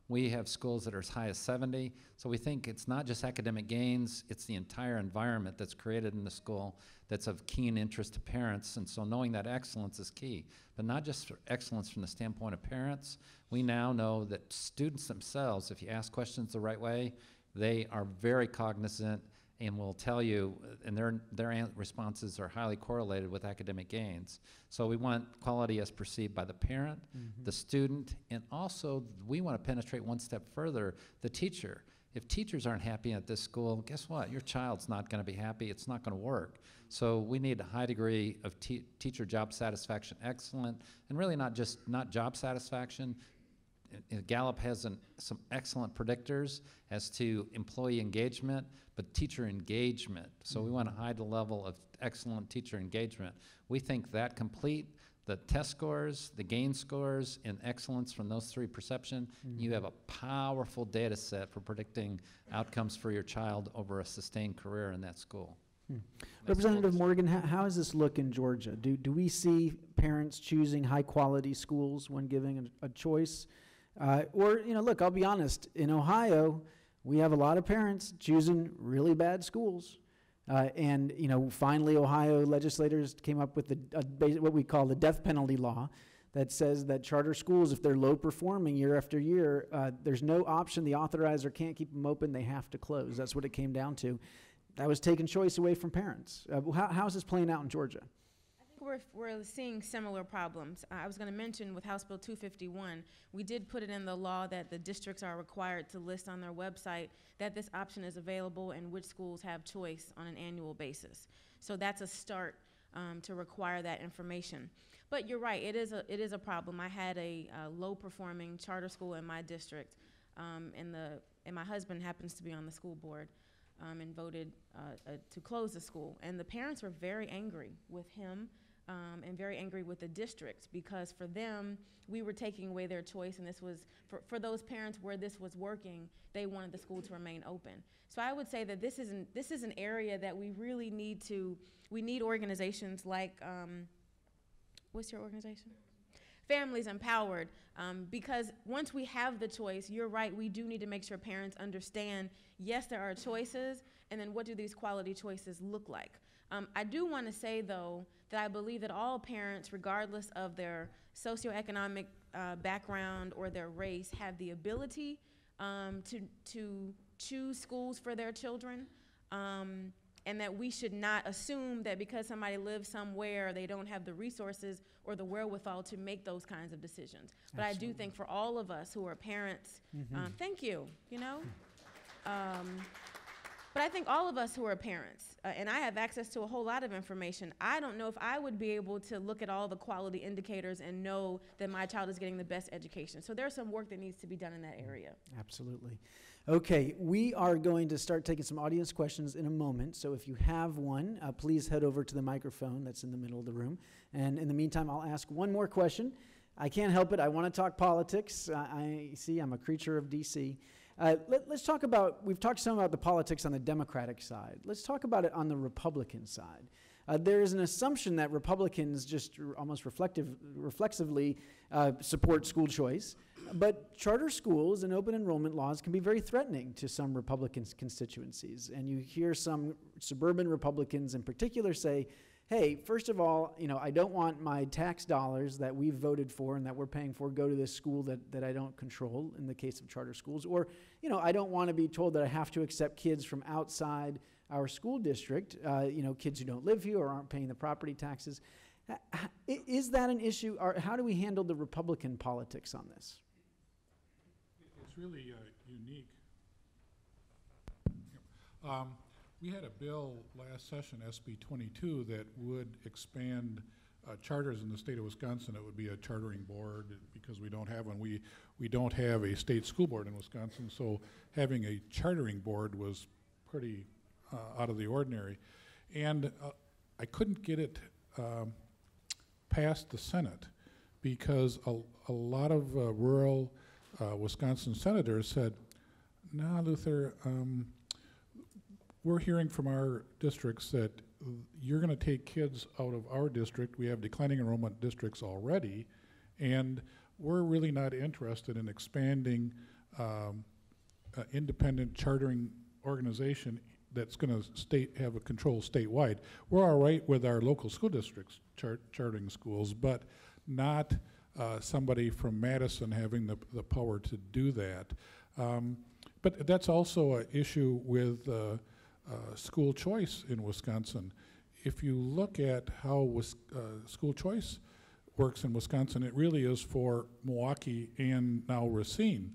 we have schools that are as high as 70. So we think it's not just academic gains, it's the entire environment that's created in the school that's of keen interest to parents. And so knowing that excellence is key, but not just for excellence from the standpoint of parents. We now know that students themselves, if you ask questions the right way, they are very cognizant and will tell you, and their responses are highly correlated with academic gains. So we want quality as perceived by the parent, the student, and also we want to penetrate one step further, the teacher. If teachers aren't happy at this school, guess what? Your child's not going to be happy. It's not going to work. So we need a high degree of teacher job satisfaction, excellent, and really not job satisfaction. Gallup has some excellent predictors as to employee engagement, but teacher engagement. So we want to hide the level of excellent teacher engagement. We think that complete the test scores, the gain scores, and excellence from those three perception, you have a powerful data set for predicting outcomes for your child over a sustained career in that school. Representative Morgan, how does this look in Georgia? Do we see parents choosing high-quality schools when giving a choice? Or, look, I'll be honest, in Ohio, we have a lot of parents choosing really bad schools. And finally, Ohio legislators came up with what we call the death penalty law that says that charter schools, if they're low performing year after year, there's no option. The authorizer can't keep them open. They have to close. That's what it came down to. That was taking choice away from parents. How is this playing out in Georgia? We're seeing similar problems. I was going to mention with House Bill 251, we did put it in the law that the districts are required to list on their website that this option is available and which schools have choice on an annual basis. So that's a start to require that information. But you're right, it is a problem. I had a low-performing charter school in my district, and my husband happens to be on the school board. And voted to close the school. And the parents were very angry with him and very angry with the district because for them, we were taking away their choice, and this was, for those parents where this was working, they wanted the school to remain open. So I would say that this is an area that we really we need organizations like, what's your organization? Families Empowered, because once we have the choice, you're right, we do need to make sure parents understand, yes, there are choices, and then what do these quality choices look like? I do want to say, though, that I believe that all parents, regardless of their socioeconomic background or their race, have the ability to choose schools for their children. And that we should not assume that because somebody lives somewhere, they don't have the resources or the wherewithal to make those kinds of decisions. But absolutely. I do think for all of us who are parents, thank you, but I think all of us who are parents, and I have access to a whole lot of information, I don't know if I would be able to look at all the quality indicators and know that my child is getting the best education. So there's some work that needs to be done in that area. Absolutely. Okay, we are going to start taking some audience questions in a moment. So if you have one, please head over to the microphone that's in the middle of the room. And in the meantime, I'll ask one more question. I can't help it. I want to talk politics. I'm a creature of D.C. Let's talk about, we've talked some about the politics on the Democratic side. Let's talk about it on the Republican side. There is an assumption that Republicans just almost reflexively support school choice, but charter schools and open enrollment laws can be very threatening to some Republican constituencies. And you hear some suburban Republicans in particular say, hey, first of all, I don't want my tax dollars that we've voted for and that we're paying for go to this school that I don't control in the case of charter schools. Or, I don't want to be told that I have to accept kids from outside our school district, kids who don't live here or aren't paying the property taxes. Is that an issue? Or how do we handle the Republican politics on this? It's really unique. We had a bill last session, SB 22, that would expand charters in the state of Wisconsin. It would be a chartering board because we don't have one. We don't have a state school board in Wisconsin, so having a chartering board was pretty out of the ordinary. And I couldn't get it past the Senate because a lot of rural Wisconsin senators said, nah, Luther, we're hearing from our districts that you're going to take kids out of our district. We have declining enrollment districts already, and we're really not interested in expanding independent chartering organization that's going to have a control statewide. We're all right with our local school districts chartering schools, but not somebody from Madison having the power to do that. But that's also an issue with school choice in Wisconsin. If you look at how school choice works in Wisconsin, it really is for Milwaukee and now Racine.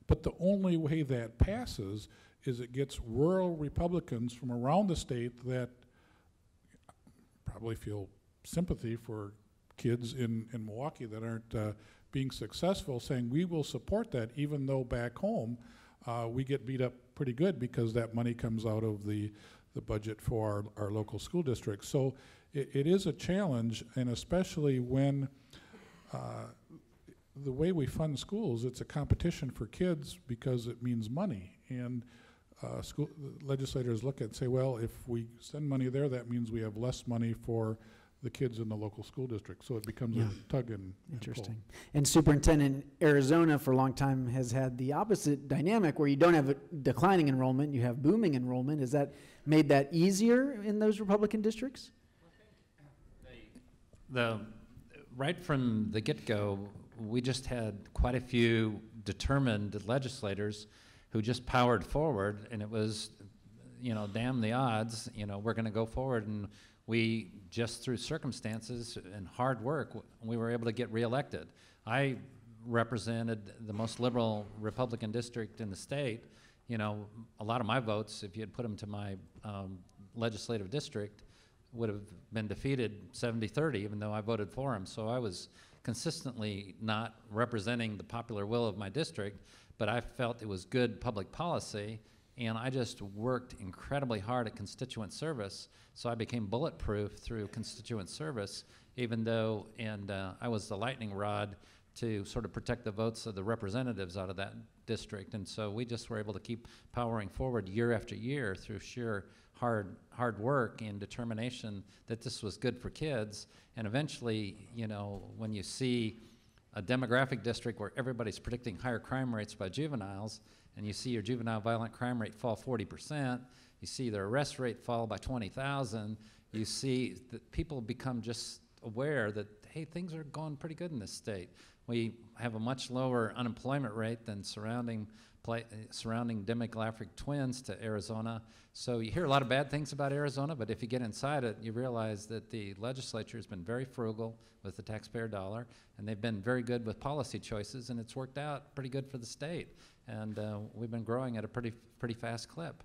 But the only way that passes is it gets rural Republicans from around the state that probably feel sympathy for kids in Milwaukee that aren't being successful, saying we will support that, even though back home we get beat up pretty good because that money comes out of the budget for our local school districts. So it is a challenge, and especially when the way we fund schools, it's a competition for kids because it means money. And school legislators look at and say, well, if we send money there, that means we have less money for the kids in the local school district. So it becomes a tug and Interesting. pull. And Superintendent, Arizona for a long time has had the opposite dynamic where you don't have a declining enrollment, you have booming enrollment. Has that made that easier in those Republican districts? Right from the get-go, we just had quite a few determined legislators who just powered forward, and it was, damn the odds, we're going to go forward. And we, just through circumstances and hard work, we were able to get reelected. I represented the most liberal Republican district in the state. A lot of my votes, if you had put them to my legislative district, would have been defeated 70-30, even though I voted for him. So I was consistently not representing the popular will of my district, but I felt it was good public policy, and I just worked incredibly hard at constituent service, so I became bulletproof through constituent service, even though, I was the lightning rod to sort of protect the votes of the representatives out of that district, and so we just were able to keep powering forward year after year through sheer hard work and determination that this was good for kids. And eventually, when you see a demographic district where everybody's predicting higher crime rates by juveniles, and you see your juvenile violent crime rate fall 40%, you see their arrest rate fall by 20,000, you see that people become just aware that, hey, things are going pretty good in this state. We have a much lower unemployment rate than surrounding demographic twins to Arizona. So you hear a lot of bad things about Arizona, but if you get inside it, you realize that the legislature has been very frugal with the taxpayer dollar, and they've been very good with policy choices, and it's worked out pretty good for the state. And we've been growing at a pretty fast clip.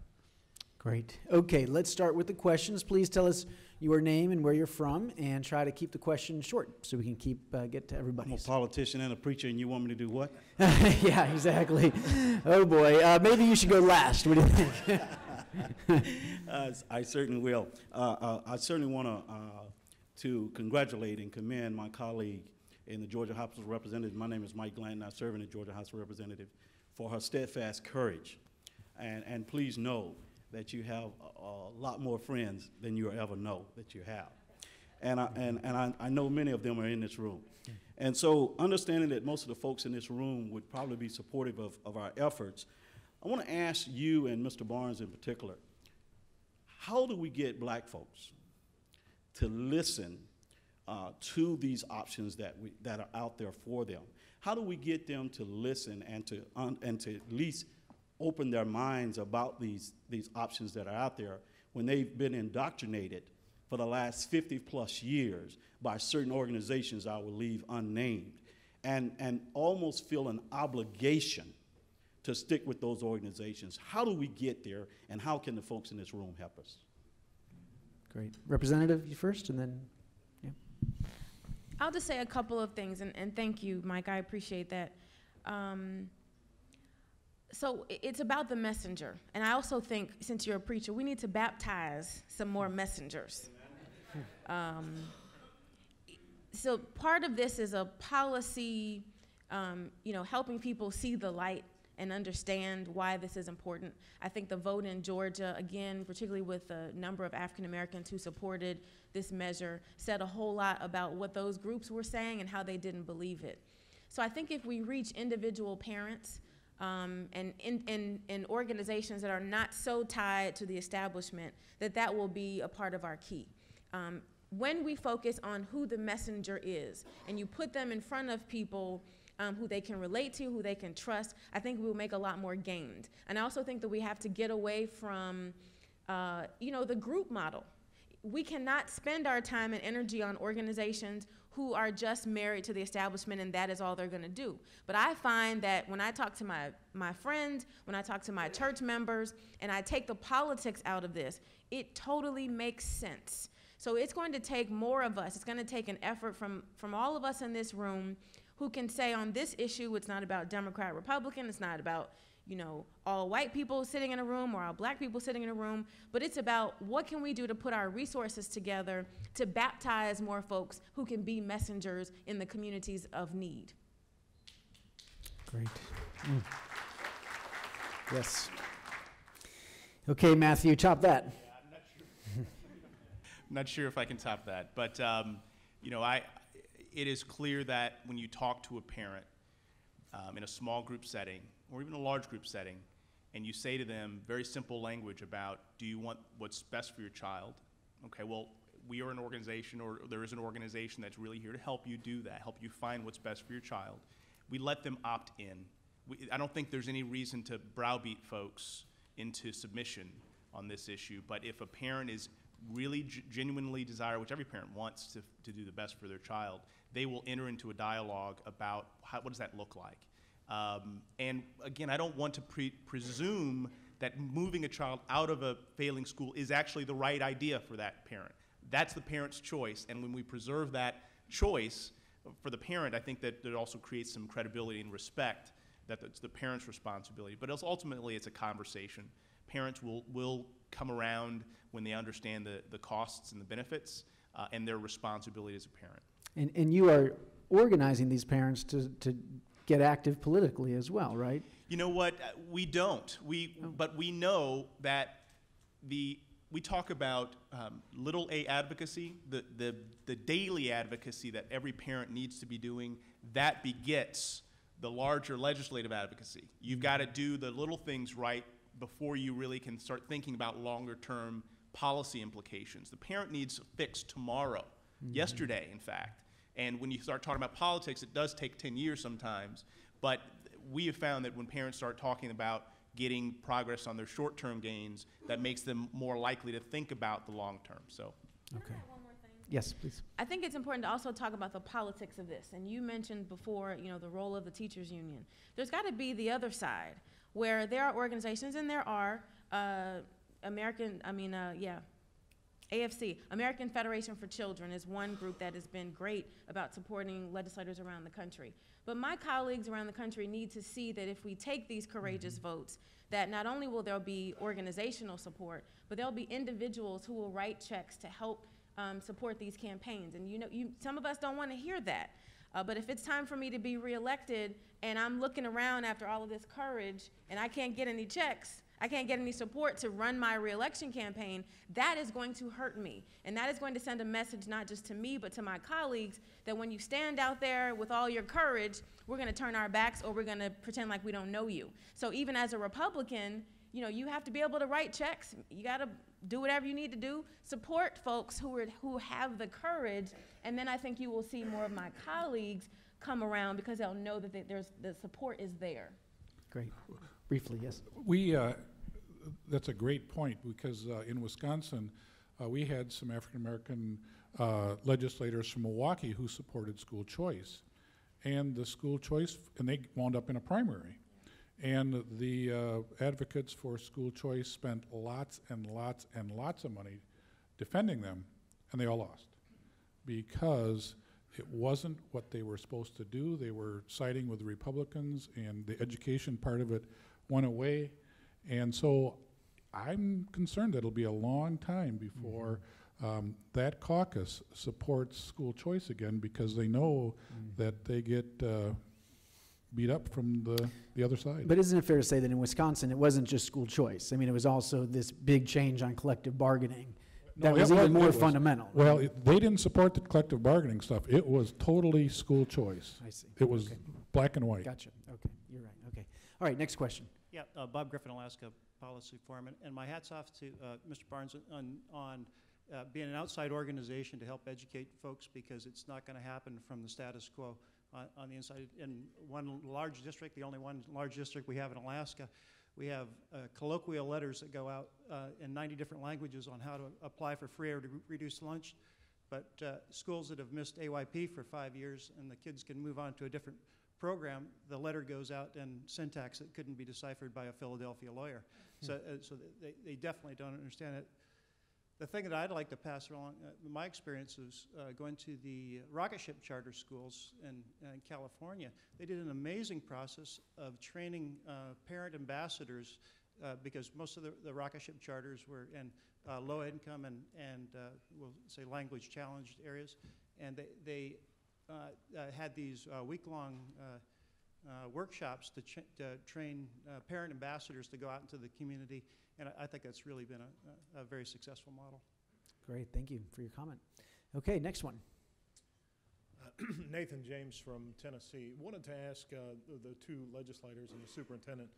Great. Okay, let's start with the questions. Please tell us your name and where you're from, and try to keep the questions short so we can get to everybody. I'm a politician and a preacher, and you want me to do what? Yeah, exactly. Oh boy, maybe you should go last. What do you think? I certainly will. I certainly want to congratulate and commend my colleague in the Georgia House of Representatives. My name is Mike Glanton. I serve in the Georgia House of Representatives, for her steadfast courage. And please know that you have a lot more friends than you'll ever know that you have. And I know many of them are in this room. And so understanding that most of the folks in this room would probably be supportive of our efforts, I want to ask you and Mr. Barnes in particular, how do we get black folks to listen to these options that are out there for them? How do we get them to listen and to at least open their minds about these options that are out there when they've been indoctrinated for the last 50+ years by certain organizations I will leave unnamed, and almost feel an obligation to stick with those organizations? How do we get there, and how can the folks in this room help us? Great. Representative, you first, and then, yeah. I'll just say a couple of things, and thank you, Mike, I appreciate that. So it's about the messenger, and I also think, since you're a preacher, we need to baptize some more messengers. So part of this is a policy, helping people see the light and understand why this is important. I think the vote in Georgia, again, particularly with the number of African Americans who supported this measure, said a whole lot about what those groups were saying and how they didn't believe it. So I think if we reach individual parents and in organizations that are not so tied to the establishment, that will be a part of our key. When we focus on who the messenger is, and you put them in front of people who they can relate to, who they can trust, I think we'll make a lot more gains. And I also think that we have to get away from, the group model. We cannot spend our time and energy on organizations who are just married to the establishment and that is all they're going to do. But I find that when I talk to my friends, when I talk to my church members, and I take the politics out of this, it totally makes sense. So it's going to take more of us. It's going to take an effort from all of us in this room who can say on this issue, it's not about Democrat, Republican, it's not about all white people sitting in a room or all black people sitting in a room, but it's about what can we do to put our resources together to baptize more folks who can be messengers in the communities of need. Great. Yes. Okay, Matthew, top that. Yeah, I'm not sure if I can top that, but it is clear that when you talk to a parent in a small group setting, or even a large group setting, and you say to them very simple language about, do you want what's best for your child? Okay, well, we are an organization, or there is an organization that's really here to help you do that, help you find what's best for your child. We let them opt in. I don't think there's any reason to browbeat folks into submission on this issue, but if a parent is really genuinely desire, which every parent wants to do the best for their child, they will enter into a dialogue about what does that look like. And again, I don't want to presume that moving a child out of a failing school is actually the right idea for that parent. That's the parent's choice, and when we preserve that choice for the parent, I think that it also creates some credibility and respect that it's the parent's responsibility. But ultimately, it's a conversation. Parents will come around when they understand the costs and the benefits and their responsibility as a parent. And you are organizing these parents to get active politically as well, right? You know what? We don't. But we know that we talk about little a advocacy, the daily advocacy that every parent needs to be doing. That begets the larger legislative advocacy. You've got to do the little things right before you really can start thinking about longer-term policy implications. The parent needs a fix tomorrow, yesterday, in fact. And when you start talking about politics, it does take 10 years sometimes. But we have found that when parents start talking about getting progress on their short-term gains, that makes them more likely to think about the long-term. So. Okay. Can I add one more thing? Yes, please. I think it's important to also talk about the politics of this. And you mentioned before, the role of the teachers union. There's got to be the other side, where there are organizations, and there are AFC, American Federation for Children, is one group that has been great about supporting legislators around the country. But my colleagues around the country need to see that if we take these courageous votes, that not only will there be organizational support, but there'll be individuals who will write checks to help support these campaigns. And some of us don't want to hear that. But if it's time for me to be reelected and I'm looking around after all of this courage and I can't get any checks, I can't get any support to run my reelection campaign, that is going to hurt me. And that is going to send a message not just to me, but to my colleagues, that when you stand out there with all your courage, we're going to turn our backs or we're going to pretend like we don't know you. So even as a Republican, you have to be able to write checks. You got to do whatever you need to do. Support folks who have the courage, and then I think you will see more of my colleagues come around because they'll know that the support is there. Great. Briefly, yes. That's a great point, because in Wisconsin, we had some African-American legislators from Milwaukee who supported school choice. And the school choice, and they wound up in a primary. And the advocates for school choice spent lots and lots and lots of money defending them, and they all lost because it wasn't what they were supposed to do. They were siding with the Republicans, and the education part of it went away. And so I'm concerned that it'll be a long time before that caucus supports school choice again, because they know that they get beat up from the other side. But isn't it fair to say that in Wisconsin, it wasn't just school choice? I mean, it was also this big change on collective bargaining. that No, was it even more it was- fundamental. Well, they didn't support the collective bargaining stuff. It was totally school choice. I see. It was Okay. black and white. Gotcha. Okay, you're right. Okay. All right, next question. Yeah, Bob Griffin, Alaska Policy Foreman, and my hat's off to Mr. Barnes on being an outside organization to help educate folks, because it's not going to happen from the status quo on the inside. In one large district, the only one large district we have in Alaska, we have colloquial letters that go out in 90 different languages on how to apply for free or reduced lunch. But schools that have missed AYP for 5 years and the kids can move on to a different program, the letter goes out in syntax that couldn't be deciphered by a Philadelphia lawyer. So they definitely don't understand it. The thing that I'd like to pass along, my experience is going to the rocket ship charter schools in California. They did an amazing process of training parent ambassadors because most of the rocket ship charters were in low income and we'll say language challenged areas. And they had these week-long workshops to train parent ambassadors to go out into the community, and I think that's really been a very successful model. Great, thank you for your comment. Okay, next one. Nathan James from Tennessee. Wanted to ask the two legislators and the superintendent.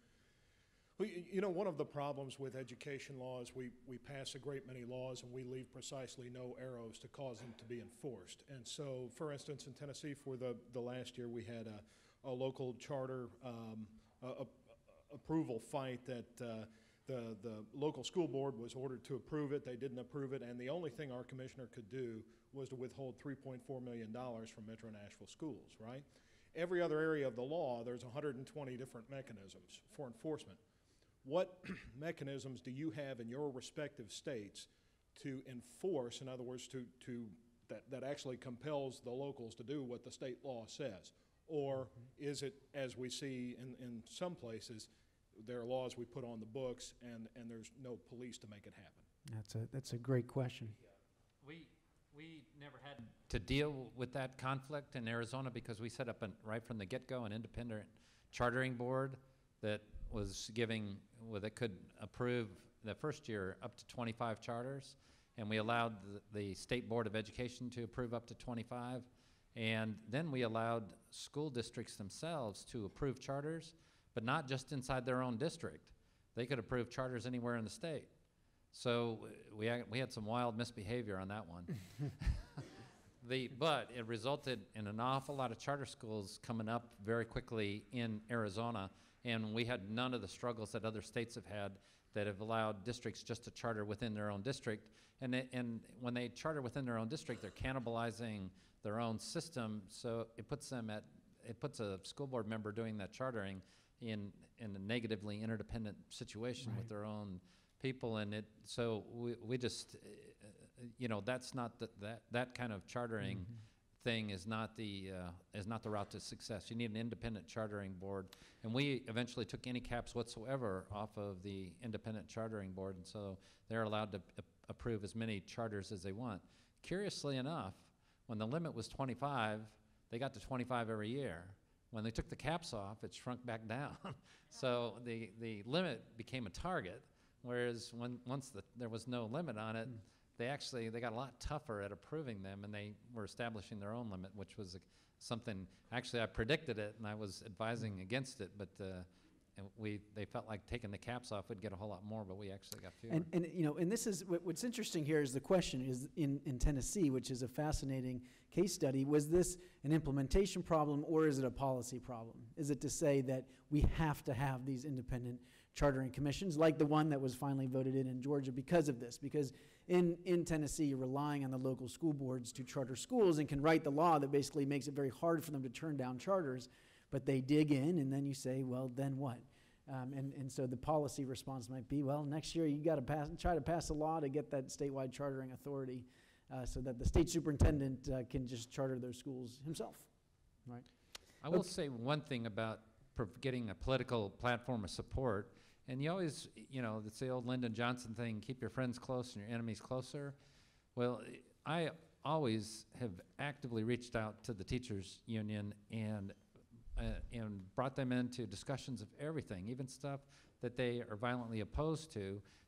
You know, one of the problems with education law is we pass a great many laws and we leave precisely no arrows to cause them to be enforced. And so, for instance, in Tennessee for the last year, we had a local charter approval fight that the local school board was ordered to approve it. They didn't approve it, and the only thing our commissioner could do was to withhold $3.4 million from Metro Nashville schools, right? Every other area of the law, there's 120 different mechanisms for enforcement. What mechanisms do you have in your respective states to enforce, in other words, that actually compels the locals to do what the state law says? Or is it, as we see in some places, there are laws we put on the books and there's no police to make it happen? That's a great question. We never had to deal with that conflict in Arizona because we set up, right from the get-go, an independent chartering board that was that could approve the first year up to 25 charters, and we allowed the State Board of Education to approve up to 25, and then we allowed school districts themselves to approve charters, but not just inside their own district. They could approve charters anywhere in the state. So we had some wild misbehavior on that one. But it resulted in an awful lot of charter schools coming up very quickly in Arizona, and we had none of the struggles that other states have had that have allowed districts just to charter within their own district. And when they charter within their own district, they're cannibalizing their own system, so it puts a school board member doing that chartering in a negatively interdependent situation with their own people, and so we just, that's not that kind of chartering thing is not the route to success. You need an independent chartering board, and we eventually took any caps whatsoever off of the independent chartering board, and so they're allowed to approve as many charters as they want. Curiously enough, when the limit was 25, they got to 25 every year. When they took the caps off, it shrunk back down. So the limit became a target, whereas once there was no limit on it, they got a lot tougher at approving them, and they were establishing their own limit, which was something, actually I predicted it and I was advising against it, but they felt like taking the caps off would get a whole lot more, but we actually got fewer. And this is what's interesting here is the question is in Tennessee, which is a fascinating case study. Was this an implementation problem or is it a policy problem? Is it to say that we have to have these independent chartering commissions, like the one that was finally voted in Georgia because of this? Because in Tennessee, you're relying on the local school boards to charter schools and can write the law that basically makes it very hard for them to turn down charters. But they dig in, and then you say, well, then what? And so the policy response might be, well, next year you got to try to pass a law to get that statewide chartering authority so that the state superintendent can just charter those schools himself, right? I will say one thing about getting a political platform of support, and you always, it's the old Lyndon Johnson thing, keep your friends close and your enemies closer. Well, I always have actively reached out to the teachers union and brought them into discussions of everything, even stuff that they are violently opposed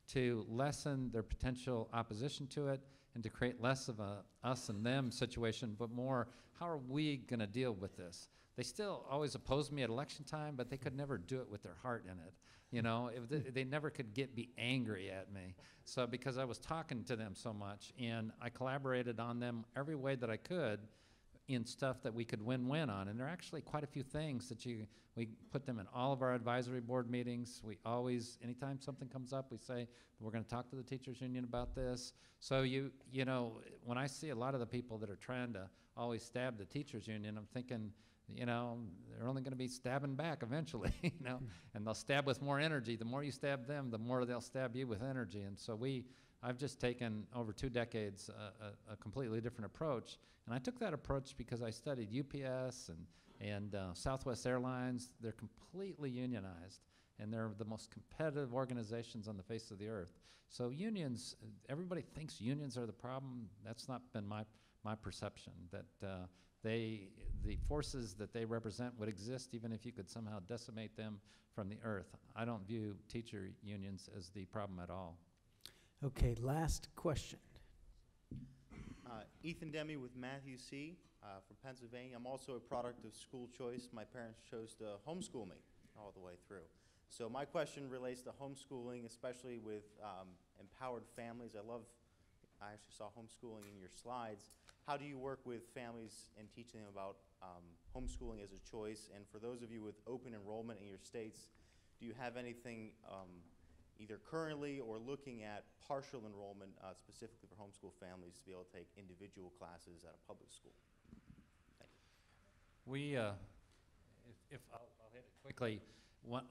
to lessen their potential opposition to it and to create less of a us and them situation, but more, how are we going to deal with this? They still always opposed me at election time, but they could never do it with their heart in it. You know, they never could be angry at me. So because I was talking to them so much, and I collaborated on them every way that I could in stuff that we could win-win on. And there are actually quite a few things that we put them in all of our advisory board meetings. We always, anytime something comes up, we say, we're going to talk to the teachers union about this. So you know, when I see a lot of the people that are trying to always stab the teachers union, I'm thinking, you know, they're only going to be stabbing back eventually, you know, and they'll stab with more energy. The more you stab them, the more they'll stab you with energy. And so I've just taken, over 2 decades, a completely different approach. And I took that approach because I studied UPS and Southwest Airlines. They're completely unionized, and they're the most competitive organizations on the face of the earth. So unions, everybody thinks unions are the problem. That's not been my perception, that the forces that they represent would exist even if you could somehow decimate them from the earth. I don't view teacher unions as the problem at all. Okay, last question. Ethan Demi with Matthew C. From Pennsylvania. I'm also a product of school choice. My parents chose to homeschool me all the way through. So my question relates to homeschooling, especially with empowered families. I actually saw homeschooling in your slides. How do you work with families and teaching them about homeschooling as a choice? And for those of you with open enrollment in your states, do you have anything either currently or looking at partial enrollment specifically for homeschool families to be able to take individual classes at a public school? Thank you. We, I'll hit it quickly.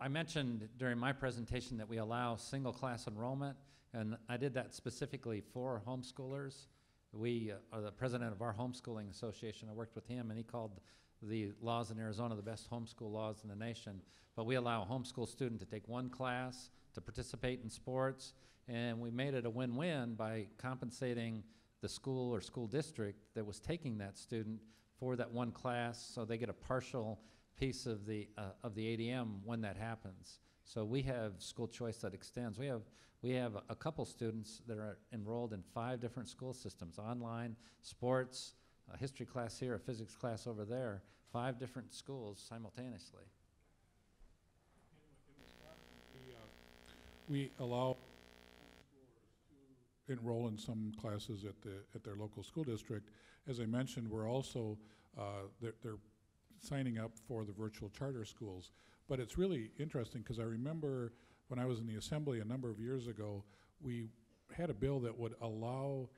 I mentioned during my presentation that we allow single class enrollment, and I did that specifically for homeschoolers. We are the president of our homeschooling association. I worked with him, and he called the laws in Arizona the best homeschool laws in the nation. But we allow a homeschool student to take 1 class, to participate in sports, and we made it a win-win by compensating the school or school district that was taking that student for that 1 class, so they get a partial piece of the ADM when that happens. So we have school choice that extends. We have a couple students that are enrolled in 5 different school systems: online, sports, a history class here, a physics class over there, 5 different schools simultaneously. We allow homeschoolers to enroll in some classes at their local school district. As I mentioned, we're also they're signing up for the virtual charter schools. But it's really interesting because I remember when I was in the assembly a number of years ago, we had a bill that would allow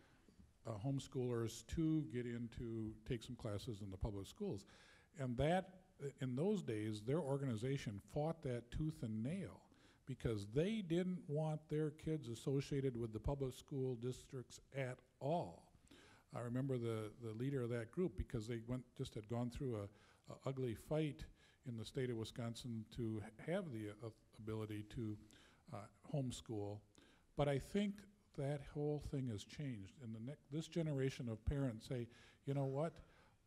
homeschoolers to take some classes in the public schools. And that, in those days, their organization fought that tooth and nail because they didn't want their kids associated with the public school districts at all. I remember the leader of that group because they had gone through a ugly fight in the state of Wisconsin to have the ability to homeschool. But I think that whole thing has changed. And this generation of parents say, you know what,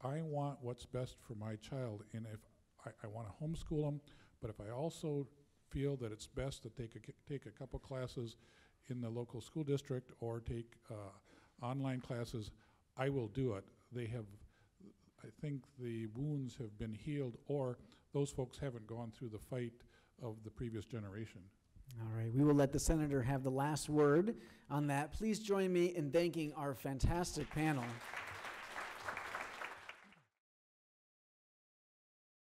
I want what's best for my child, and if I want to homeschool them, but if I also feel that it's best to take a couple classes in the local school district or take online classes, I will do it. I think the wounds have been healed, or those folks haven't gone through the fight of the previous generation. All right, we will let the senator have the last word on that. Please join me in thanking our fantastic panel.